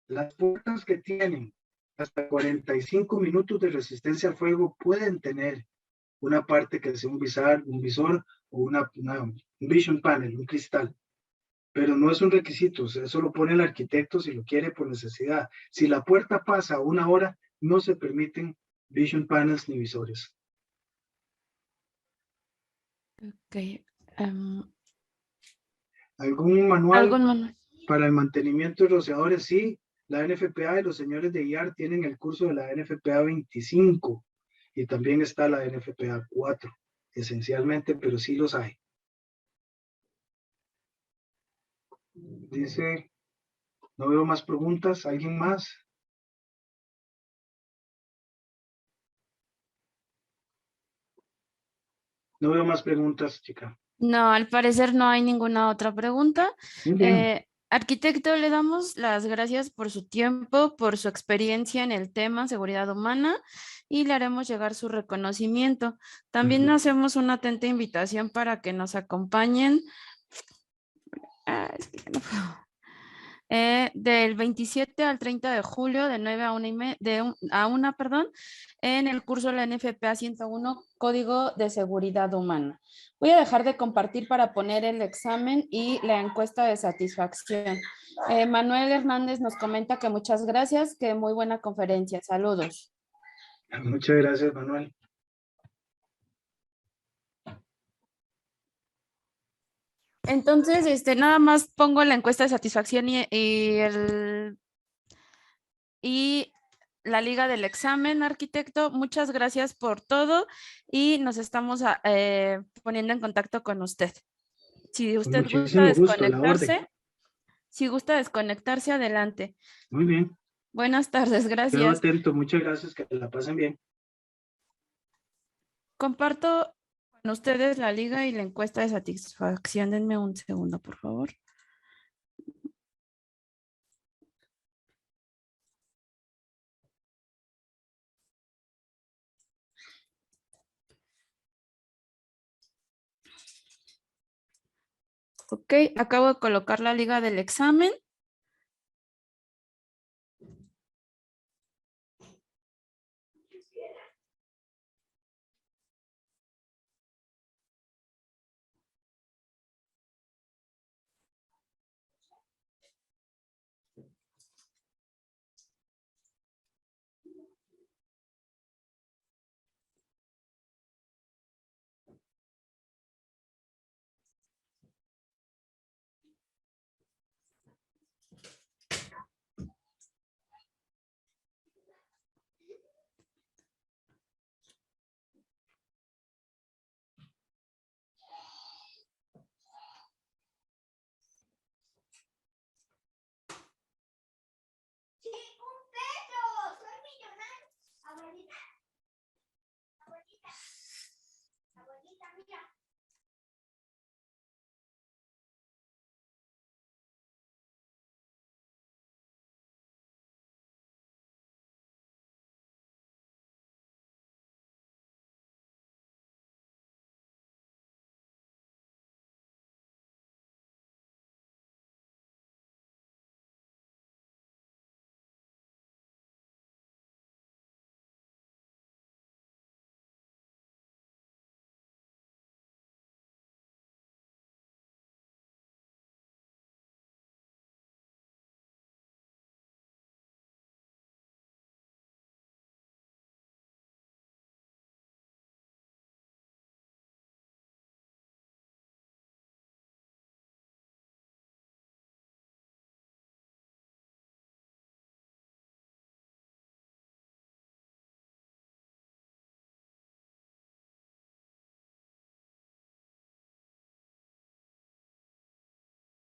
Las puertas que tienen hasta 45 minutos de resistencia al fuego pueden tener una parte que sea un visor o un vision panel, un cristal. Pero no es un requisito, eso lo pone el arquitecto si lo quiere por necesidad. Si la puerta pasa 1 hora, no se permiten vision panels ni visores. Ok. ¿Algún manual ¿Algún manual? para el mantenimiento de rociadores? Sí, la NFPA y los señores de IAR tienen el curso de la NFPA 25 y también está la NFPA 4, esencialmente, pero sí los hay. Dice, no veo más preguntas. ¿Alguien más? No veo más preguntas, chica. No, al parecer no hay ninguna otra pregunta. Muy bien. Arquitecto, le damos las gracias por su tiempo, por su experiencia en el tema seguridad humana y le haremos llegar su reconocimiento. También hacemos una atenta invitación para que nos acompañen. Es que ya no puedo. Del 27 al 30 de julio, de 9 a 1, perdón, en el curso de la NFPA 101, Código de Seguridad Humana. Voy a dejar de compartir para poner el examen y la encuesta de satisfacción. Manuel Hernández nos comenta que muchas gracias, que muy buena conferencia. Saludos. Muchas gracias, Manuel. Entonces, nada más pongo la encuesta de satisfacción y la liga del examen, arquitecto. Muchas gracias por todo y nos estamos poniendo en contacto con usted. Si Con usted gusta muchísimo gusto, a la orden. si gusta desconectarse, adelante. Muy bien. Buenas tardes, Quedo gracias. atento. Muchas gracias. Que la pasen bien. Comparto con ustedes la liga y la encuesta de satisfacción. Denme un segundo, por favor. Ok, acabo de colocar la liga del examen.